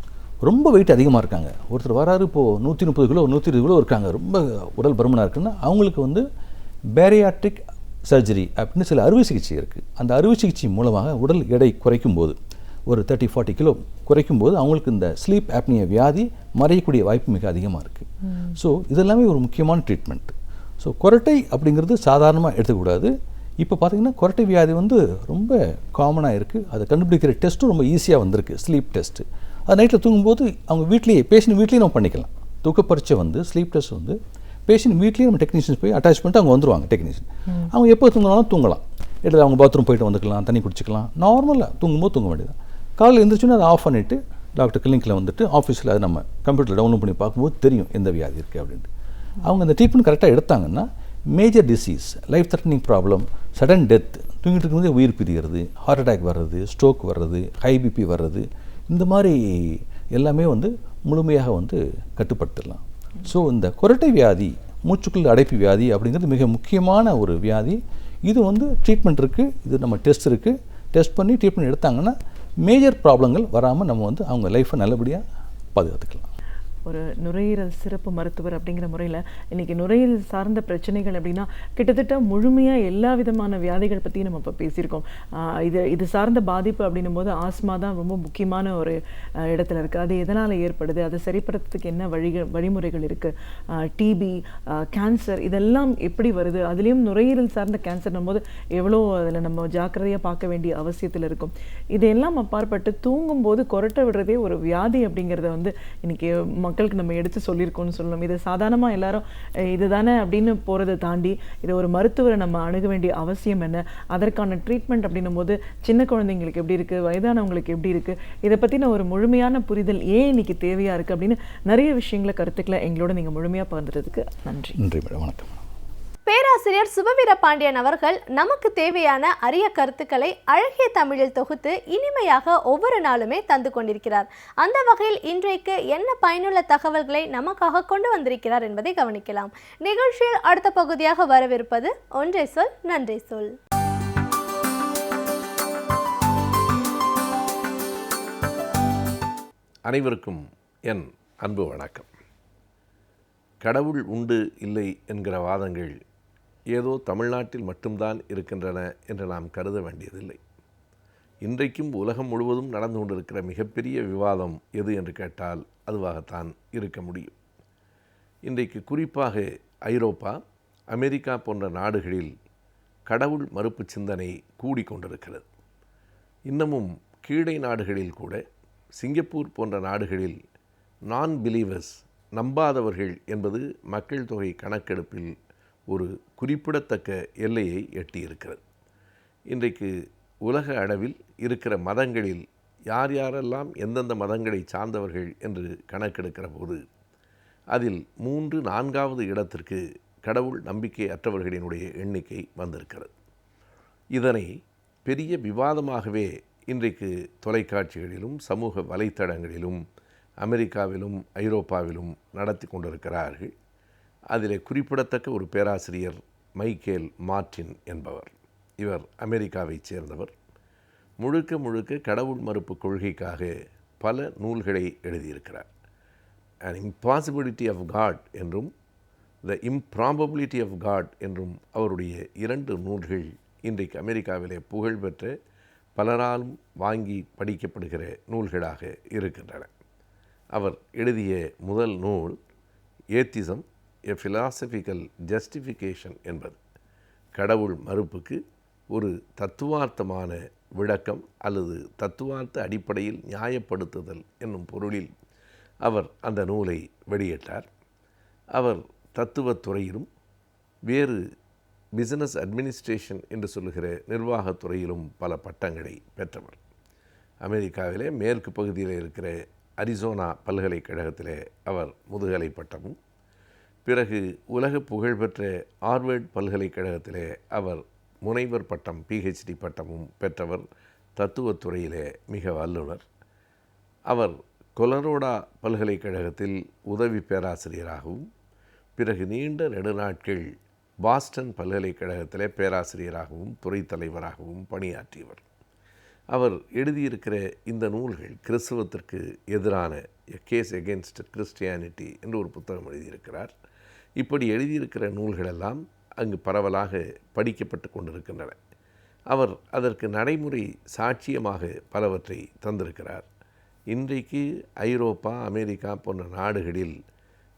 ரொம்ப வெயிட் அதிகமாக இருக்காங்க, ஒருத்தர் வராரு இப்போது 130 கிலோ 120 கிலோ இருக்காங்க, ரொம்ப உடல் பருமனாக இருக்குன்னா அவங்களுக்கு வந்து பேரியாட்ரிக் சர்ஜரி அப்படின்னு சில அறுவை சிகிச்சை இருக்குது. அந்த அறுவை சிகிச்சை மூலமாக உடல் எடை குறைக்கும் போது ஒரு 30-40 கிலோ குறைக்கும் போது அவங்களுக்கு இந்த ஸ்லீப் ஆப்னியா வியாதி மறையக்கூடிய வாய்ப்பு மிக அதிகமாக இருக்குது. ஸோ இதெல்லாமே ஒரு முக்கியமான ட்ரீட்மெண்ட். ஸோ கொரட்டை அப்படிங்கிறது சாதாரணமாக எடுத்துக்கூடாது. இப்போ பார்த்திங்கன்னா கொரட்டை வியாதி வந்து ரொம்ப காமனாக இருக்குது. அதை கண்டுபிடிக்கிற டெஸ்ட்டும் ரொம்ப ஈஸியாக வந்திருக்கு, ஸ்லீப் டெஸ்ட்டு. அது நைட்டில் தூங்கும்போது அவங்க வீட்லேயே, பேஷண்ட் வீட்லேயே நம்ம பண்ணிக்கலாம். தூக்க பரீட்சை வந்து ஸ்லீப் டெஸ்ட் வந்து பேஷண்ட் வீட்லேயே நம்ம டெக்னீஷியன்ஸ் போய் அட்டாச் பண்ணிட்டு அவங்க வந்துருவாங்க. டெக்னீஷியன் அவங்க எப்போ தூங்கினாலும் தூங்கலாம். இல்லை அவங்க பாத்ரூம் போய்ட்டு வந்துக்கலாம், தண்ணி குடிச்சிக்கலாம், நார்மலாக தூங்கும்போது தூங்க வேண்டியது. காலையில் எழுந்திரிச்சோன்னா அதை ஆஃப் பண்ணிவிட்டு டாக்டர் கிளினிக்கில் வந்துட்டு ஆஃபீஸில் அதை நம்ம கம்ப்யூட்டரில் டவுன்லோட் பண்ணி பார்க்கும்போது தெரியும் எந்த வியாதி இருக்குது அப்படின்ட்டு. அவங்க அந்த ட்ரீட்மெண்ட் கரெக்டாக எடுத்தாங்கன்னா major disease, life threatening problem, sudden death, தூங்கிட்டு இருக்கும்போதே உயிர் பிரிகிறது, ஹார்ட் அட்டாக் வர்றது, ஸ்ட்ரோக் வர்றது, ஹை பிபி வர்றது, இந்த மாதிரி எல்லாமே வந்து முழுமையாக வந்து கட்டுப்படுத்திடலாம். ஸோ இந்த கொரட்டை வியாதி, மூச்சுக்குள் அடைப்பு வியாதி அப்படிங்கிறது மிக முக்கியமான ஒரு வியாதி. இது வந்து ட்ரீட்மெண்ட் இருக்குது, இது நம்ம டெஸ்ட் இருக்குது. டெஸ்ட் பண்ணி ட்ரீட்மெண்ட் எடுத்தாங்கன்னா மேஜர் ப்ராப்ளங்கள் வராமல் நம்ம வந்து அவங்க லைஃப்பை நல்லபடியாக பாதுகாத்துக்கலாம். ஒரு நுரையீரல் சிறப்பு மருத்துவர் அப்படிங்கிற முறையில் இன்றைக்கி நுரையீரல் சார்ந்த பிரச்சனைகள் அப்படின்னா கிட்டத்தட்ட முழுமையாக எல்லா விதமான வியாதிகள் பற்றி நம்ம இப்போ பேசியிருக்கோம். இது சார்ந்த பாதிப்பு அப்படின்னும் போது ஆஸ்மா தான் ரொம்ப முக்கியமான ஒரு இடத்துல இருக்குது. அது எதனால் ஏற்படுது, அதை சரிப்படுத்துறதுக்கு என்ன வழிமுறைகள் இருக்குது, டிபி, கேன்சர் இதெல்லாம் எப்படி வருது, அதுலேயும் நுரையீரல் சார்ந்த கேன்சர்னும் போது எவ்வளோ அதில் நம்ம ஜாக்கிரதையாக பார்க்க வேண்டிய அவசியத்தில் இருக்கும். இதையெல்லாம் அப்பாற்பட்டு தூங்கும்போது கொரட்டை விடுறதே ஒரு வியாதி அப்படிங்கிறத வந்து இன்றைக்கி மக்களுக்கு நம்ம எடுத்து சொல்லியிருக்கோம்னு சொல்லணும். இதை சாதாரணமாக எல்லாரும் இதுதானே அப்படின்னு போகிறத தாண்டி இதை ஒரு மருத்துவரை நம்ம அணுக வேண்டிய அவசியம் என்ன, அதற்கான ட்ரீட்மெண்ட் அப்படின்னும் போது சின்ன குழந்தைங்களுக்கு எப்படி இருக்குது, வயதானவங்களுக்கு எப்படி இருக்குது, இதை பற்றின ஒரு முழுமையான புரிதல் ஏன் இன்னைக்கு தேவையாக இருக்குது அப்படின்னு நிறைய விஷயங்களை, கருத்துக்களை எங்களோட நீங்கள் முழுமையாக பகிர்ந்ததுக்கு நன்றி. நன்றி மேடம், வணக்கம். பேராசிரியர் சுபவீர பாண்டியன் அவர்கள் நமக்கு தேவையான அரிய கருத்துக்களை அழகிய தமிழில் தொகுத்து இனிமையாக ஒவ்வொரு நாளுமே தந்து கொண்டிருக்கிறார். அந்த வகையில் இன்றைக்கு என்ன பயனுள்ள தகவல்களை நமக்காக கொண்டு வந்திருக்கிறார் என்பதை கவனிக்கலாம். நிகழ்ச்சியில் அடுத்த பகுதியாக வரவிருப்பது ஒன்றை சொல் நன்றி சொல். அனைவருக்கும் என் அன்பு வணக்கம். கடவுள் உண்டு இல்லை என்கிற வாதங்கள் ஏதோ தமிழ்நாட்டில் மட்டும்தான் இருக்கின்றன என்று நாம் கருத வேண்டியதில்லை. இன்றைக்கும் உலகம் முழுவதும் நடந்து கொண்டிருக்கிற மிகப்பெரிய விவாதம் எது என்று கேட்டால் அதுவாகத்தான் இருக்க முடியும். இன்றைக்கு குறிப்பாக ஐரோப்பா, அமெரிக்கா போன்ற நாடுகளில் கடவுள் மறுப்பு சிந்தனை கூடிக்கொண்டிருக்கிறது. இன்னமும் கீழே நாடுகளில் கூட, சிங்கப்பூர் போன்ற நாடுகளில் நான் பிலீவர்ஸ், நம்பாதவர்கள் என்பது மக்கள் தொகை கணக்கெடுப்பில் ஒரு குறிப்பிடத்தக்க எல்லையை எட்டியிருக்கிறது. இன்றைக்கு உலக அளவில் இருக்கிற மதங்களில் யார் யாரெல்லாம் எந்தெந்த மதங்களை சார்ந்தவர்கள் என்று கணக்கெடுக்கிற போது அதில் 3-4வது இடத்திற்கு கடவுள் நம்பிக்கை அற்றவர்களினுடைய எண்ணிக்கை வந்திருக்கிறது. இதனை பெரிய விவாதமாகவே இன்றைக்கு தொலைக்காட்சிகளிலும் சமூக வலைத்தளங்களிலும் அமெரிக்காவிலும் ஐரோப்பாவிலும் நடத்தி கொண்டிருக்கிறார்கள். அதில் குறிப்பிடத்தக்க ஒரு பேராசிரியர் மைக்கேல் மார்டின் என்பவர். இவர் அமெரிக்காவைச் சேர்ந்தவர். முழுக்க கடவுள் மறுப்பு கொள்கைக்காக பல நூல்களை எழுதியிருக்கிறார். An Impossibility of God என்றும் The Improbability of God என்றும் அவருடைய 2 நூல்கள் இன்றைக்கு அமெரிக்காவிலே புகழ்பெற்ற பலராலும் வாங்கி படிக்கப்படுகிற நூல்களாக இருக்கின்றன. அவர் எழுதிய முதல் நூல் ஏத்திசம், A Philosophical Justification என்பது கடவுள் மறுப்புக்கு ஒரு தத்துவார்த்தமான விளக்கம் அல்லது தத்துவார்த்த அடிப்படையில் நியாயப்படுத்துதல் என்னும் பொருளில் அவர் அந்த நூலை வெளியிட்டார். அவர் தத்துவத்துறையிலும் வேறு பிசினஸ் அட்மினிஸ்ட்ரேஷன் என்று சொல்லுகிற நிர்வாகத்துறையிலும் பல பட்டங்களை பெற்றவர். அமெரிக்காவிலே மேற்கு பகுதியில் இருக்கிற அரிசோனா பல்கலைக்கழகத்திலே அவர் முதுகலை பட்டமும், பிறகு உலக புகழ்பெற்ற ஹார்வர்ட் பல்கலைக்கழகத்திலே அவர் முனைவர் பட்டம் PhD பட்டமும் பெற்றவர். தத்துவத்துறையிலே மிக வல்லுனர். அவர் கொலரோடா பல்கலைக்கழகத்தில் உதவி பேராசிரியராகவும், பிறகு நீண்ட நெடுநாட்கள் பாஸ்டன் பல்கலைக்கழகத்திலே பேராசிரியராகவும் துறை தலைவராகவும் பணியாற்றியவர். அவர் எழுதியிருக்கிற இந்த நூல்கள் கிறிஸ்தவத்திற்கு எதிரான எ கேஸ் எகென்ஸ்ட் கிறிஸ்டியானிட்டி என்று ஒரு புத்தகம் எழுதியிருக்கிறார். இப்படி எழுதியிருக்கிற நூல்களெல்லாம் அங்கு பரவலாக படிக்கப்பட்டு கொண்டிருக்கின்றன. அவர் அதற்கு நடைமுறை சாட்சியமாக பலவற்றை தந்திருக்கிறார். இன்றைக்கு ஐரோப்பா, அமெரிக்கா போன்ற நாடுகளில்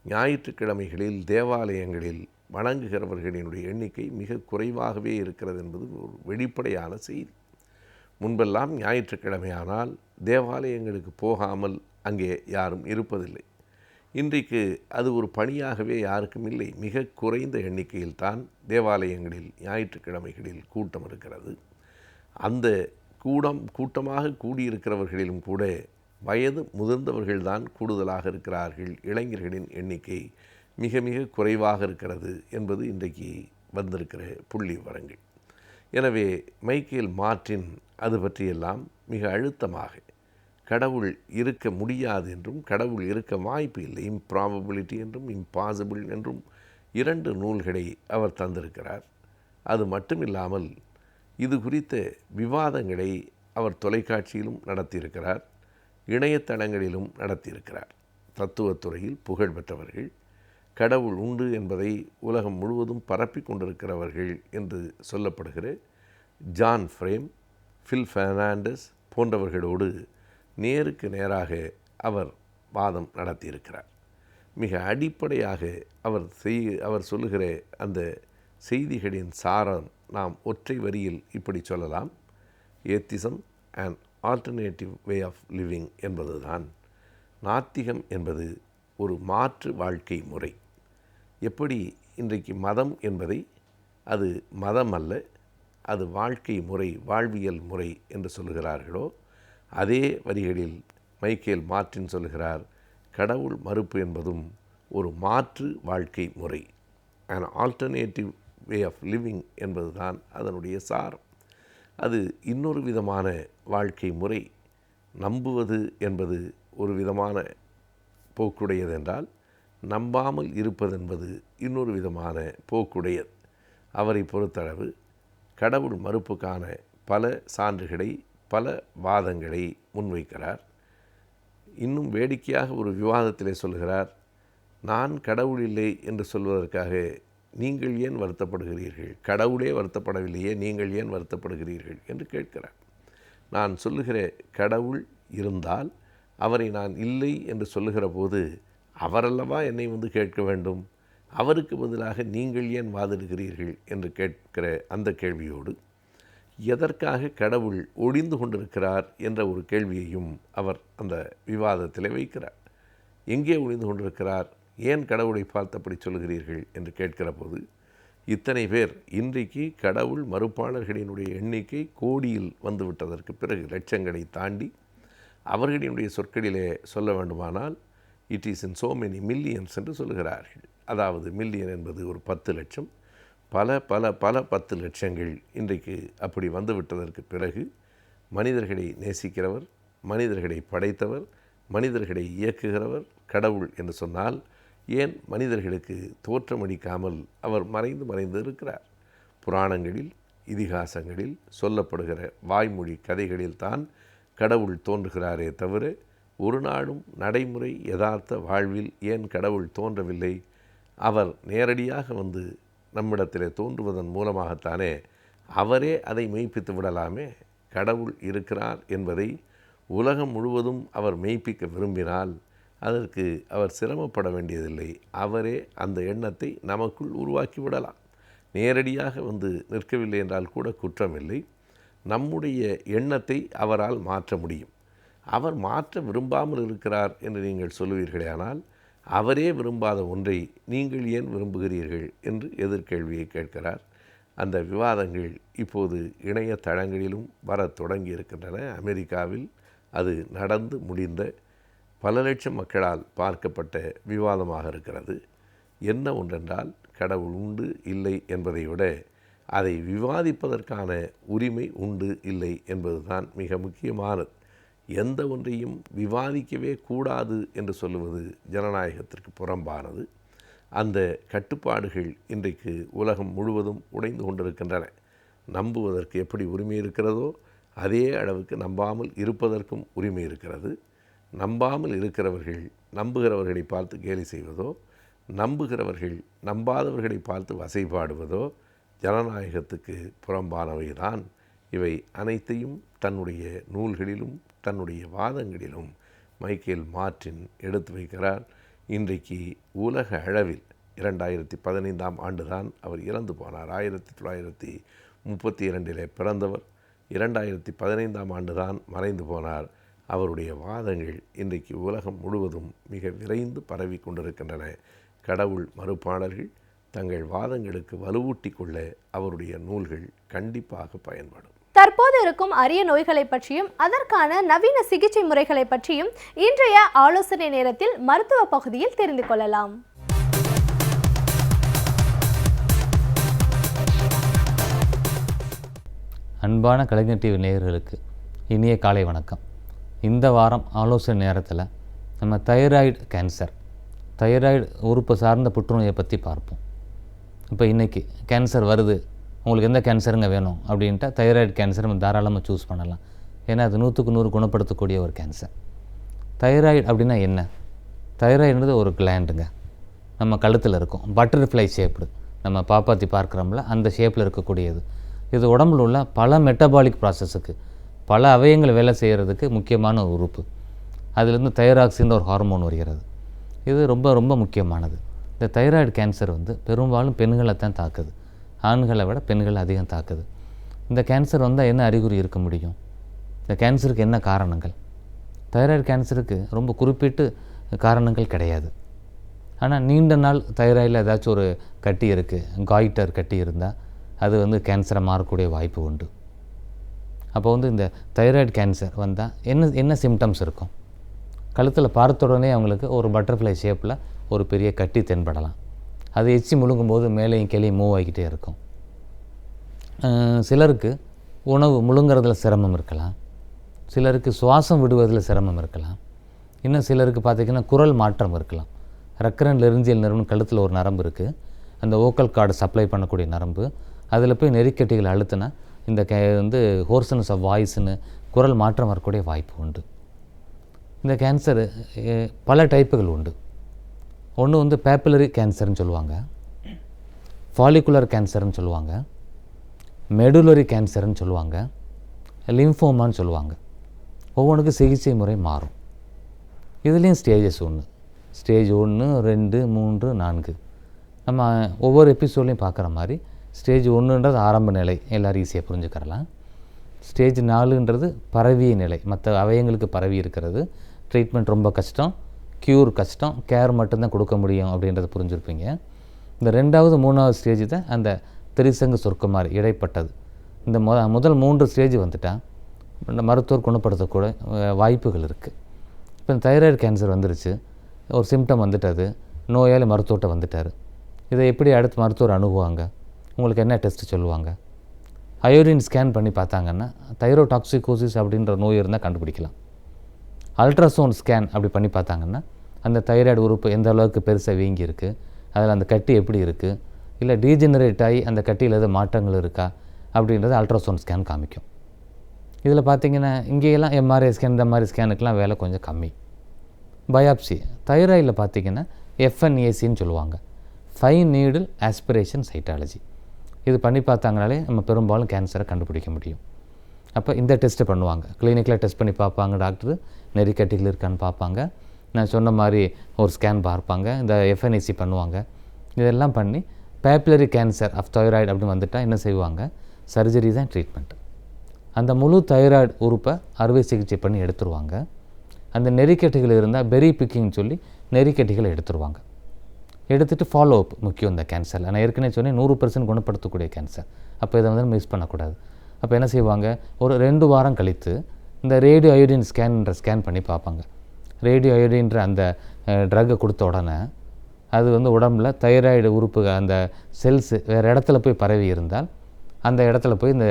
ஞாயிற்றுக்கிழமைகளில் தேவாலயங்களில் வணங்குகிறவர்களினுடைய எண்ணிக்கை மிக குறைவாகவே இருக்கிறது என்பது ஒரு வெளிப்படையான செய்தி. முன்பெல்லாம் ஞாயிற்றுக்கிழமையானால் தேவாலயங்களுக்கு போகாமல் அங்கே யாரும் இருப்பதில்லை. இன்றைக்கு அது ஒரு பணியாகவே யாருக்கும் இல்லை. மிக குறைந்த எண்ணிக்கையில்தான் தேவாலயங்களில் ஞாயிற்றுக்கிழமைகளில் கூட்டம் இருக்கிறது. அந்த கூட்டமாக கூடியிருக்கிறவர்களிலும் கூட வயது முதிர்ந்தவர்கள்தான் கூடுதலாக இருக்கிறார்கள். இளைஞர்களின் எண்ணிக்கை மிக மிக குறைவாக இருக்கிறது என்பது இன்றைக்கு வந்திருக்கிற புள்ளி விவரங்கள். எனவே மைக்கேல் மார்ட்டின் அது பற்றியெல்லாம் மிக அழுத்தமாக கடவுள் இருக்க முடியாது என்றும் கடவுள் இருக்க வாய்ப்பு இல்லை, இம்ப்ராபபிலிட்டி என்றும் இம்பாசிபிள் என்றும் 2 நூல்களை அவர் தந்திருக்கிறார். அது மட்டுமில்லாமல் இது குறித்த விவாதங்களை அவர் தொலைக்காட்சியிலும் நடத்தியிருக்கிறார், இணையதளங்களிலும் நடத்தியிருக்கிறார். தத்துவத்துறையில் புகழ்பெற்றவர்கள், கடவுள் உண்டு என்பதை உலகம் முழுவதும் பரப்பி கொண்டிருக்கிறவர்கள் என்று சொல்லப்படுகிற ஜான் ஃப்ரேம், ஃபில் பெர்னாண்டஸ் போன்றவர்களோடு நேருக்கு நேராக அவர் வாதம் நடத்தியிருக்கிறார். மிக அடிப்படையாக அவர் சொல்லுகிற அந்த செய்திகளின் சாரம் நாம் ஒற்றை வரியில் இப்படி சொல்லலாம்: atheism and alternative way of living என்பதுதான். நாத்திகம் என்பது ஒரு மாற்று வாழ்க்கை முறை. எப்படி இன்றைக்கு மதம் என்பதை அது மதம் அல்ல, அது வாழ்க்கை முறை, வாழ்வியல் முறை என்று சொல்லுகிறார்களோ, அதே வரிகளில் மைக்கேல் மார்ட்டின் சொல்லுகிறார், கடவுள் மறுப்பு என்பதும் ஒரு மாற்று வாழ்க்கை முறை, an alternative way of living என்பதுதான் அதனுடைய சாரம். அது இன்னொரு விதமான வாழ்க்கை முறை. நம்புவது என்பது ஒரு விதமான போக்குடையதென்றால், நம்பாமல் இருப்பதென்பது இன்னொரு விதமான போக்குடையது. அவரை பொறுத்தளவு கடவுள் மறுப்புக்கான பல சான்றுகளை, பல வாதங்களை முன்வைக்கிறார். இன்னும் வேடிக்கையாக ஒரு விவாதத்திலே சொல்கிறார், நான் கடவுள் இல்லை என்று சொல்வதற்காக நீங்கள் ஏன் வருத்தப்படுகிறீர்கள்? கடவுளே வருத்தப்படவில்லையே, நீங்கள் ஏன் வருத்தப்படுகிறீர்கள் என்று கேட்கிறார். நான் சொல்லுகிற கடவுள் இருந்தால் அவரை நான் இல்லை என்று சொல்லுகிற போது அவரல்லவா என்னை வந்து கேட்க வேண்டும், அவருக்கு பதிலாக நீங்கள் ஏன் வாதிடுகிறீர்கள் என்று கேட்கிற அந்த கேள்வியோடு எதற்காக கடவுள் ஒளிந்து கொண்டிருக்கிறார் என்ற ஒரு கேள்வியையும் அவர் அந்த விவாதத்தில் வைக்கிறார். எங்கே ஒளிந்து கொண்டிருக்கிறார், ஏன் கடவுளை பார்த்தபடி சொல்கிறீர்கள் என்று கேட்கிற போது இத்தனை பேர், இன்றைக்கு கடவுள் மறுப்பாளர்களினுடைய எண்ணிக்கை கோடியில் வந்துவிட்டதற்கு பிறகு லட்சங்களை தாண்டி, அவர்களினுடைய சொற்களிலே சொல்ல வேண்டுமானால் it is in so many millions என்று சொல்லுகிறார்கள். அதாவது மில்லியன் என்பது ஒரு 10 லட்சம், பல பல பல 10 லட்சங்கள் இன்றைக்கு அப்படி வந்துவிட்டதற்கு பிறகு மனிதர்களை நேசிக்கிறவர், மனிதர்களை படைத்தவர், மனிதர்களை இயக்குகிறவர் கடவுள் என்று சொன்னால் ஏன் மனிதர்களுக்கு தோற்றமளிக்காமல் அவர் மறைந்து இருக்கிறார்? புராணங்களில், இதிகாசங்களில் சொல்லப்படுகிற வாய்மொழி கதைகளில் தான் கடவுள் தோன்றுகிறாரே தவிர ஒரு நாளும் நடைமுறை யதார்த்த வாழ்வில் ஏன் கடவுள் தோன்றவில்லை? அவர் நேரடியாக வந்து நம்மிடத்தில் தோன்றுவதன் மூலமாகத்தானே அவரே அதை மெய்ப்பித்து விடலாமே. கடவுள் இருக்கிறார் என்பதை உலகம் முழுவதும் அவர் மெய்ப்பிக்க விரும்பினால் அதற்கு அவர் சிரமப்பட வேண்டியதில்லை. அவரே அந்த எண்ணத்தை நமக்குள் உருவாக்கி விடலாம். நேரடியாக வந்து நிற்கவில்லை என்றால் கூட குற்றமில்லை. நம்முடைய எண்ணத்தை அவரால் மாற்ற முடியும். அவர் மாற்ற விரும்பாமல் இருக்கிறார் என்று நீங்கள் சொல்லுவீர்களே, ஆனால் அவரே விரும்பாத ஒன்றை நீங்கள் ஏன் விரும்புகிறீர்கள் என்று எதிர்கேள்வியை கேட்கிறார். அந்த விவாதங்கள் இப்போது இணையதளங்களிலும் வரத் தொடங்கி இருக்கின்றன. அமெரிக்காவில் அது நடந்து முடிந்த பல லட்சம் மக்களால் பார்க்கப்பட்ட விவாதமாக இருக்கிறது. என்ன ஒன்றென்றால், கடவுள் உண்டு இல்லை என்பதை விட அதை விவாதிப்பதற்கான உரிமை உண்டு இல்லை என்பதுதான் மிக முக்கியமானது. எந்த ஒன்றையும் விவாதிக்கவே கூடாது என்று சொல்லுவது ஜனநாயகத்திற்கு புறம்பானது. அந்த கட்டுப்பாடுகள் இன்றைக்கு உலகம் முழுவதும் உடைந்து கொண்டிருக்கின்றன. நம்புவதற்கு எப்படி உரிமை இருக்கிறதோ அதே அளவுக்கு நம்பாமல் இருப்பதற்கும் உரிமை இருக்கிறது. நம்பாமல் இருக்கிறவர்கள் நம்புகிறவர்களை பார்த்து கேலி செய்வதோ, நம்புகிறவர்கள் நம்பாதவர்களை பார்த்து வசைபாடுவதோ ஜனநாயகத்துக்கு புறம்பானவைதான். இவை அனைத்தையும் தன்னுடைய நூல்களிலும் தன்னுடைய வாதங்களிலும் மைக்கேல் மார்ட்டின் எடுத்து வைக்கிறார். இன்றைக்கு உலக அளவில் 2015ஆம் ஆண்டு தான் அவர் இறந்து போனார். 1932 பிறந்தவர். 2015ஆம் ஆண்டு தான் மறைந்து போனார். அவருடைய வாதங்கள் இன்றைக்கு உலகம் முழுவதும் மிக விரைந்து பரவி கொண்டிருக்கின்றன. கடவுள் மறுப்பாளர்கள் தங்கள் வாதங்களுக்கு வலுவூட்டி கொள்ள அவருடைய நூல்கள் கண்டிப்பாக பயன்படும். தற்போது இருக்கும் அரிய நோய்களை பற்றியும் அதற்கான நவீன சிகிச்சை முறைகளை பற்றியும் இன்றைய ஆலோசனை நேரத்தில் மருத்துவ பகுதியில் தெரிந்து கொள்ளலாம். அன்பான கலைஞர் டிவி நேயர்களுக்கு இனிய காலை வணக்கம். இந்த வாரம் ஆலோசனை நேரத்தில் நம்ம தைராய்டு உறுப்பு சார்ந்த புற்றுநோயை பற்றி பார்ப்போம். இப்போ இன்றைக்கி கேன்சர் வருது, உங்களுக்கு எந்த கேன்சருங்க வேணும் அப்படின்ட்டா தைராய்டு கேன்சர் நம்ம தாராளமாக சூஸ் பண்ணலாம். ஏன்னா அது 100க்கு 100 குணப்படுத்தக்கூடிய ஒரு கேன்சர். தைராய்டு அப்படின்னா என்ன? தைராய்டுன்றது ஒரு கிளாண்டுங்க, நம்ம கழுத்தில் இருக்கும், பட்டர்ஃப்ளை ஷேப்டு, நம்ம பாப்பாத்தி பார்க்குறோம்ல அந்த ஷேப்பில் இருக்கக்கூடியது. இது உடம்புல உள்ள பல மெட்டபாலிக் ப்ராசஸுக்கு, பல அவயங்கள் வேலை செய்கிறதுக்கு முக்கியமான ஒரு உறுப்பு. அதுலேருந்து தைராக்சின்ற ஒரு ஹார்மோன் வருகிறது. இது ரொம்ப ரொம்ப முக்கியமானது. இந்த தைராய்டு கேன்சர் பெரும்பாலும் பெண்களை தான் தாக்குது. ஆண்களை விட பெண்கள் அதிகம் தாக்குது. இந்த கேன்சர் வந்தால் என்ன அறிகுறி இருக்க முடியும்? இந்த கேன்சருக்கு என்ன காரணங்கள்? தைராய்டு கேன்சருக்கு ரொம்ப குறிப்பிட்டு காரணங்கள் கிடையாது. ஆனால் நீண்ட நாள் தைராய்டில் ஏதாச்சும் ஒரு கட்டி இருக்குது, காய்டர் கட்டி இருந்தால் அது கேன்சரை மாறக்கூடிய வாய்ப்பு உண்டு. அப்போ இந்த தைராய்டு கேன்சர் வந்தால் என்ன சிம்டம்ஸ் இருக்கும்? கழுத்தில் பார்த்த உடனே அவங்களுக்கு ஒரு பட்டர்ஃப்ளை ஷேப்பில் ஒரு பெரிய கட்டி தென்படலாம். அது எச்சி முழுங்கும்போது மேலேயும் கீழேயும் மூவ் ஆகிக்கிட்டே இருக்கும். சிலருக்கு உணவு முழுங்கிறதுல சிரமம் இருக்கலாம், சிலருக்கு சுவாசம் விடுவதில் சிரமம் இருக்கலாம், இன்னும் சிலருக்கு பார்த்திங்கன்னா குரல் மாற்றம் இருக்கலாம். ரெக்கரண்ட் லெரிஞ்சியல் நரம்பு கழுத்தில் ஒரு நரம்பு இருக்குது, அந்த வோக்கல் கார்டு சப்ளை பண்ணக்கூடிய நரம்பு. அதில் போய் நெறிக்கட்டிகள் அழுத்தினா இந்த ஹோர்சனஸ் ஆஃப் வாய்ஸ்னு குரல் மாற்றம் வரக்கூடிய வாய்ப்பு உண்டு. இந்த கேன்சர் பல டைப்புகள் உண்டு. ஒன்று பேப்பிலரி கேன்சர்னு சொல்லுவாங்க, ஃபாலிகுலர் கேன்சர்னு சொல்லுவாங்க, மெடுலரி கேன்சர்னு சொல்லுவாங்க, லிம்ஃபோமான்னு சொல்லுவாங்க. ஒவ்வொன்றுக்கும் சிகிச்சை முறை மாறும். இதுலேயும் ஸ்டேஜஸ் ஸ்டேஜ் 1, 2, 3, 4 நம்ம ஒவ்வொரு எபிசோட்லையும் பார்க்குற மாதிரி ஸ்டேஜ் 1ன்றது ஆரம்ப நிலை, எல்லோரும் ஈஸியாக புரிஞ்சுக்கிறலாம். ஸ்டேஜ் 4ன்றது பரவிய நிலை, மற்ற அவயங்களுக்கு பரவி இருக்கிறது. ட்ரீட்மெண்ட் ரொம்ப கஷ்டம், க்யூர் கஷ்டம், கேர் மட்டும்தான் கொடுக்க முடியும் அப்படின்றத புரிஞ்சுருப்பீங்க. இந்த 2வது 3வது ஸ்டேஜ் தான் அந்த திரிசங்கு சொர்க்க மாதிரி இடைப்பட்டது. இந்த முதல் 3 ஸ்டேஜ் வந்துட்டால் இந்த மருத்துவர் குணப்படுத்தக்கூட வாய்ப்புகள் இருக்குது. இப்போ இந்த தைராய்டு கேன்சர் வந்துருச்சு, ஒரு சிம்டம் வந்துட்டது, நோயாளி மருத்துவர்கிட்ட வந்துட்டார். இதை எப்படி அடுத்து மருத்துவர் அணுகுவாங்க? உங்களுக்கு என்ன டெஸ்ட்டு சொல்லுவாங்க? அயோடின் ஸ்கேன் பண்ணி பார்த்தாங்கன்னா தைரோடாக்சிகோசிஸ் அப்படின்ற நோய் இருந்தால் கண்டுபிடிக்கலாம். அல்ட்ராசவுண்ட் ஸ்கேன் அப்படி பண்ணி பார்த்தாங்கன்னா அந்த தைராய்டு உறுப்பு எந்த அளவுக்கு பெருசாக வீங்கி இருக்குது, அதில் அந்த கட்டி எப்படி இருக்குது, இல்லை டீஜெனரேட் ஆகி அந்த கட்டியில் எதாவது மாற்றங்கள் இருக்கா அப்படின்றது அல்ட்ராசவுண்ட் ஸ்கேன் காமிக்கும். இதில் பார்த்திங்கன்னா இங்கேயெல்லாம் எம்ஆர்ஐ ஸ்கேன் இந்த மாதிரி ஸ்கேனுக்கெலாம் வேலை கொஞ்சம் கம்மி. பயாப்சி தைராய்டில் பார்த்திங்கன்னா FNACன்னு சொல்லுவாங்க, ஃபைன் நீடில் ஆஸ்பிரேஷன் சைட்டாலஜி. இது பண்ணி பார்த்தாங்கனாலே நம்ம பெரும்பாலும் கேன்சரை கண்டுபிடிக்க முடியும். அப்போ இந்த டெஸ்ட்டு பண்ணுவாங்க, கிளினிக்கில் டெஸ்ட் பண்ணி பார்ப்பாங்க டாக்டர், நெறிக்கட்டிகள் இருக்கான்னு பார்ப்பாங்க, நான் சொன்ன மாதிரி ஒரு ஸ்கேன் பார்ப்பாங்க, இந்த FNAC பண்ணுவாங்க. இதெல்லாம் பண்ணி பேப்புலரி கேன்சர் ஆஃப் தைராய்டு அப்படின்னு வந்துட்டால் என்ன செய்வாங்க, சர்ஜரி தான் ட்ரீட்மெண்ட். அந்த முழு தைராய்டு உறுப்பை அறுவை சிகிச்சை பண்ணி எடுத்துருவாங்க. அந்த நெறிக்கட்டிகள் இருந்தால் பெரி பிக்கிங்னு சொல்லி நெறிக்கட்டிகளை எடுத்துருவாங்க. எடுத்துகிட்டு ஃபாலோ அப் முக்கியம் இந்த கேன்சரில். நான் ஏற்கனவே சொன்னேன் 100% குணப்படுத்தக்கூடிய கேன்சர். அப்போ இதை வந்து மிஸ் பண்ணக்கூடாது. அப்போ என்ன செய்வாங்க, ஒரு 2 வாரம் கழித்து இந்த ரேடியோ அயோடின் ஸ்கேன் பண்ணி பார்ப்பாங்க. ரேடியோ அயோடின்ற அந்த ட்ரக்கை கொடுத்த உடனே அது வந்து உடம்புல தைராய்டு உறுப்பு அந்த செல்ஸு வேறு இடத்துல போய் பரவி இருந்தால் அந்த இடத்துல போய் இந்த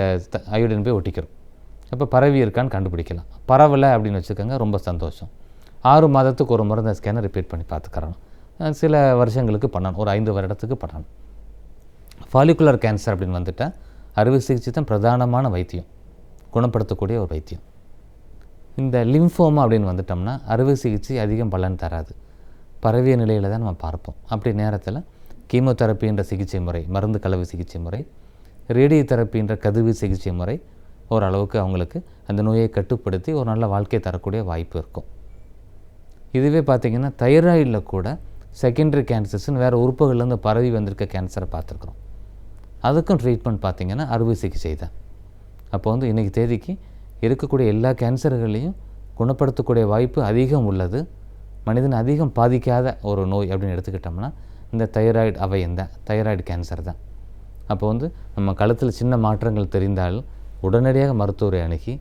அயோடின் போய் ஒட்டிக்கிறோம். அப்போ பரவி இருக்கான்னு கண்டுபிடிக்கலாம். பரவலை அப்படின்னு வச்சுக்கோங்க, ரொம்ப சந்தோஷம். 6 மாதத்துக்கு ஒரு முறை இந்த ஸ்கேனை ரிப்பீட் பண்ணி பார்த்துக்கிறோம். சில வருஷங்களுக்கு பண்ணணும், ஒரு 5 வருடத்துக்கு பண்ணணும். ஃபாலிகுலர் கேன்சர் அப்படின்னு வந்துட்டால் அறுவை சிகிச்சை தான் பிரதானமான வைத்தியம், குணப்படுத்தக்கூடிய ஒரு வைத்தியம். இந்த லிம்ஃபோமா அப்படின்னு வந்துட்டோம்னா அறுவை சிகிச்சை அதிகம் பலன் தராது, பரவிய நிலையில் தான் நம்ம பார்ப்போம். அப்படி நேரத்தில் கீமோதெரப்பின்ற சிகிச்சை முறை, மருந்து கலவை சிகிச்சை முறை, ரேடியோ தெரப்பின்ற கதிர்வீச்சு சிகிச்சை முறை ஓரளவுக்கு அவங்களுக்கு அந்த நோயை கட்டுப்படுத்தி ஒரு நல்ல வாழ்க்கை தரக்கூடிய வாய்ப்பு இருக்கும். இதுவே பார்த்திங்கன்னா தைராய்டில் கூட செகண்டரி கேன்சர்ஸ்னு வேறு உறுப்புகள்லேருந்து பரவி வந்திருக்க கேன்சரை பார்த்துருக்குறோம். அதுக்கும் ட்ரீட்மெண்ட் பார்த்திங்கன்னா அறுவை சிகிச்சை தான். அப்போ வந்து இன்றைக்கி தேதிக்கு இருக்கக்கூடிய எல்லா கேன்சர்களையும் குணப்படுத்தக்கூடிய வாய்ப்பு அதிகம் உள்ளது. மனிதன் அதிகம் பாதிக்காத ஒரு நோய் அப்படின்னு எடுத்துக்கிட்டோம்னா இந்த தைராய்டு அவயம் தான், தைராய்டு கேன்சர் தான். அப்போ வந்து நம்ம கழுத்தில் சின்ன மாற்றங்கள் தெரிந்தால் உடனடியாக மருத்துவரை அணுகி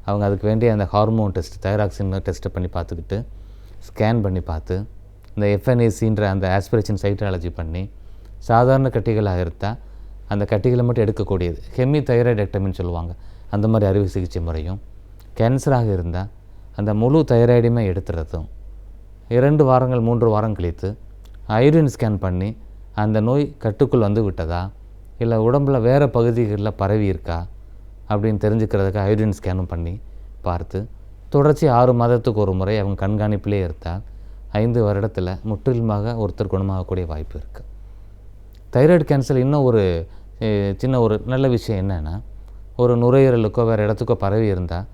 அவங்க அதுக்கு வேண்டிய அந்த ஹார்மோன் டெஸ்ட், தைராக்சின் டெஸ்ட்டை பண்ணி பார்த்துக்கிட்டு ஸ்கேன் பண்ணி பார்த்து இந்த எஃப்என்ஏசின்ற அந்த ஆஸ்பிரேஷன் சைட்டாலஜி பண்ணி சாதாரண கட்டிகளாக இருந்தால் அந்த கட்டிகளை மட்டும் எடுக்கக்கூடியது ஹெமி தைராய்டெக்டமின்னு சொல்லுவாங்க, அந்த மாதிரி அறுவை சிகிச்சை முறையும், கேன்சராக இருந்தால் அந்த முழு தைராய்டுமே எடுத்துறதும் 2 வாரங்கள் 3 வாரம் கழித்து அயோடின் ஸ்கேன் பண்ணி அந்த நோய் கட்டுக்குள் வந்து விட்டதா இல்லை உடம்பில் வேறு பகுதிகளில் பரவி இருக்கா அப்படின்னு தெரிஞ்சுக்கிறதுக்கு அயோடின் ஸ்கேனும் பண்ணி பார்த்து தொடர்ச்சி 6 மாதத்துக்கு ஒரு முறை அவங்க கண்காணிப்பிலே இருந்தால் 5 வருடத்தில் முற்றிலுமாக ஒருத்தர் குணமாகக்கூடிய வாய்ப்பு இருக்குது. தைராய்டு கேன்சர் இன்னும் ஒரு சின்ன ஒரு நல்ல விஷயம் என்னென்னா, ஒரு நுரையீரலுக்கோ வேறு இடத்துக்கோ பரவி இருந்தால்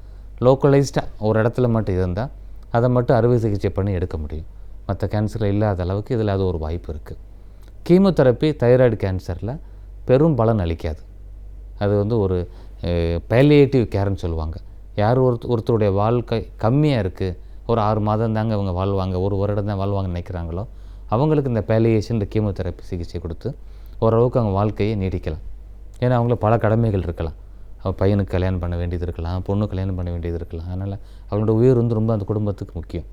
லோக்கலைஸ்டாக ஒரு இடத்துல மட்டும் இருந்தால் அதை மட்டும் அறுவை சிகிச்சை பண்ணி எடுக்க முடியும். மற்ற கேன்சரில் இல்லாத அளவுக்கு இதில் அது ஒரு வாய்ப்பு இருக்குது. கீமோதெரப்பி தைராய்டு கேன்சரில் பெரும் பலன் அளிக்காது. அது வந்து ஒரு பேலியேட்டிவ் கேர்ன்னு சொல்லுவாங்க. யார் ஒருத்தருடைய வாழ்க்கை கம்மியாக இருக்குது, ஒரு 6 மாதம் தாங்க அவங்க வாழ்வாங்க, 1 வருடம் தான் வாழ்வாங்கன்னு நினைக்கிறாங்களோ அவங்களுக்கு இந்த பேலியேஷன், இந்த கீமோதெரப்பி சிகிச்சை கொடுத்து ஓரளவுக்கு அவங்க வாழ்க்கையை நீடிக்கலாம். ஏன்னா அவங்களுக்கு பல கடமைகள் இருக்கலாம். பையனுக்கு கல்யாணம் பண்ண வேண்டியது இருக்கலாம், பொண்ணு கல்யாணம் பண்ண வேண்டியது இருக்கலாம். அதனால் அவங்களோட உயிர் வந்து ரொம்ப அந்த குடும்பத்துக்கு முக்கியம்.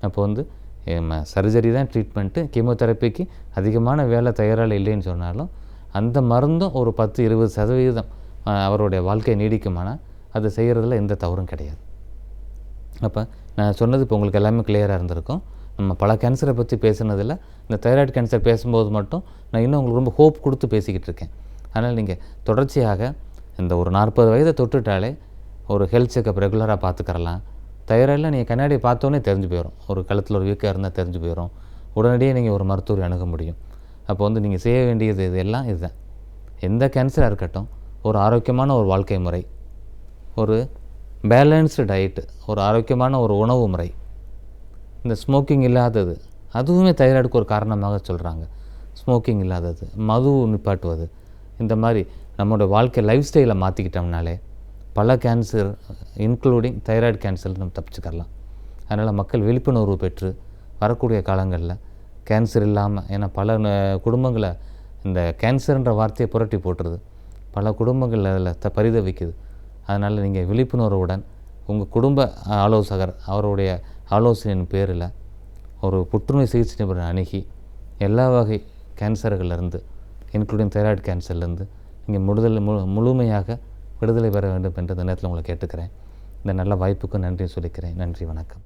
அப்போ வந்து சர்ஜரி தான் ட்ரீட்மெண்ட்டு. கீமோதெரப்பிக்கு அதிகமான வேலை தயாராக இல்லைன்னு சொன்னாலும் அந்த மருந்தும் ஒரு 10-20% அவருடைய வாழ்க்கையை நீடிக்குமானால் அது செய்கிறதுல எந்த தவறும் கிடையாது. அப்போ நான் சொன்னது இப்போ உங்களுக்கு எல்லாமே கிளியராக இருந்திருக்கும். நம்ம பல கேன்சரை பற்றி பேசுனதில் இந்த தைராய்டு கேன்சர் பேசும்போது மட்டும் நான் இன்னும் உங்களுக்கு ரொம்ப ஹோப் கொடுத்து பேசிக்கிட்டு இருக்கேன். அதனால் நீங்கள் தொடர்ச்சியாக இந்த ஒரு 40 வயதை தொட்டுட்டாலே ஒரு ஹெல்த் செக்கப் ரெகுலராக பார்த்துக்கறலாம். தைராய்டில் நீங்கள் கண்ணாடியை பார்த்தோன்னே தெரிஞ்சு போயிடும். ஒரு கழுத்தில் ஒரு வீக்காக இருந்தால் தெரிஞ்சு போயிடும். உடனடியே நீங்கள் ஒரு மருத்துவரை அணுக முடியும். அப்போ வந்து நீங்கள் செய்ய வேண்டியது இதெல்லாம் இதுதான். எந்த கேன்சராக இருக்கட்டும், ஒரு ஆரோக்கியமான ஒரு வாழ்க்கை முறை, ஒரு பேலன்ஸ்டு டயட்டு, ஒரு ஆரோக்கியமான ஒரு உணவு முறை, இந்த ஸ்மோக்கிங் இல்லாதது அதுவுமே தைராய்டுக்கு ஒரு காரணமாக சொல்கிறாங்க. ஸ்மோக்கிங் இல்லாதது, மது நிப்பாட்டுவது, இந்த மாதிரி நம்மளோட வாழ்க்கை லைஃப் ஸ்டைலை மாற்றிக்கிட்டோம்னாலே பல கேன்சர் இன்க்ளூடிங் தைராய்டு கேன்சர் நம்ம தப்பிச்சுக்கலாம். அதனால் மக்கள் விழிப்புணர்வு பெற்று வரக்கூடிய காலங்களில் கேன்சர் இல்லாமல், ஏன்னா பல குடும்பங்களை இந்த கேன்சர்ன்ற வார்த்தையை புரட்டி போட்டுருது, பல குடும்பங்கள் அதில் பரிதவிக்குது. அதனால் நீங்கள் விழிப்புணர்வுடன் உங்கள் குடும்ப ஆலோசகர் அவருடைய ஆலோசனையின் பேரில் ஒரு புற்றுநோய் சிகிச்சை நிபுணரை அணுகி எல்லா வகை கேன்சர்கள்லேருந்து இன்க்ளூடிங் தைராய்டு கேன்சர்லேருந்து நீங்கள் முழுமையாக விடுதலை பெற வேண்டும் என்ற இந்த நேரத்தில் உங்களை கேட்டுக்கிறேன். இந்த நல்ல வாய்ப்புக்கு நன்றி சொல்லிக்கிறேன். நன்றி, வணக்கம்.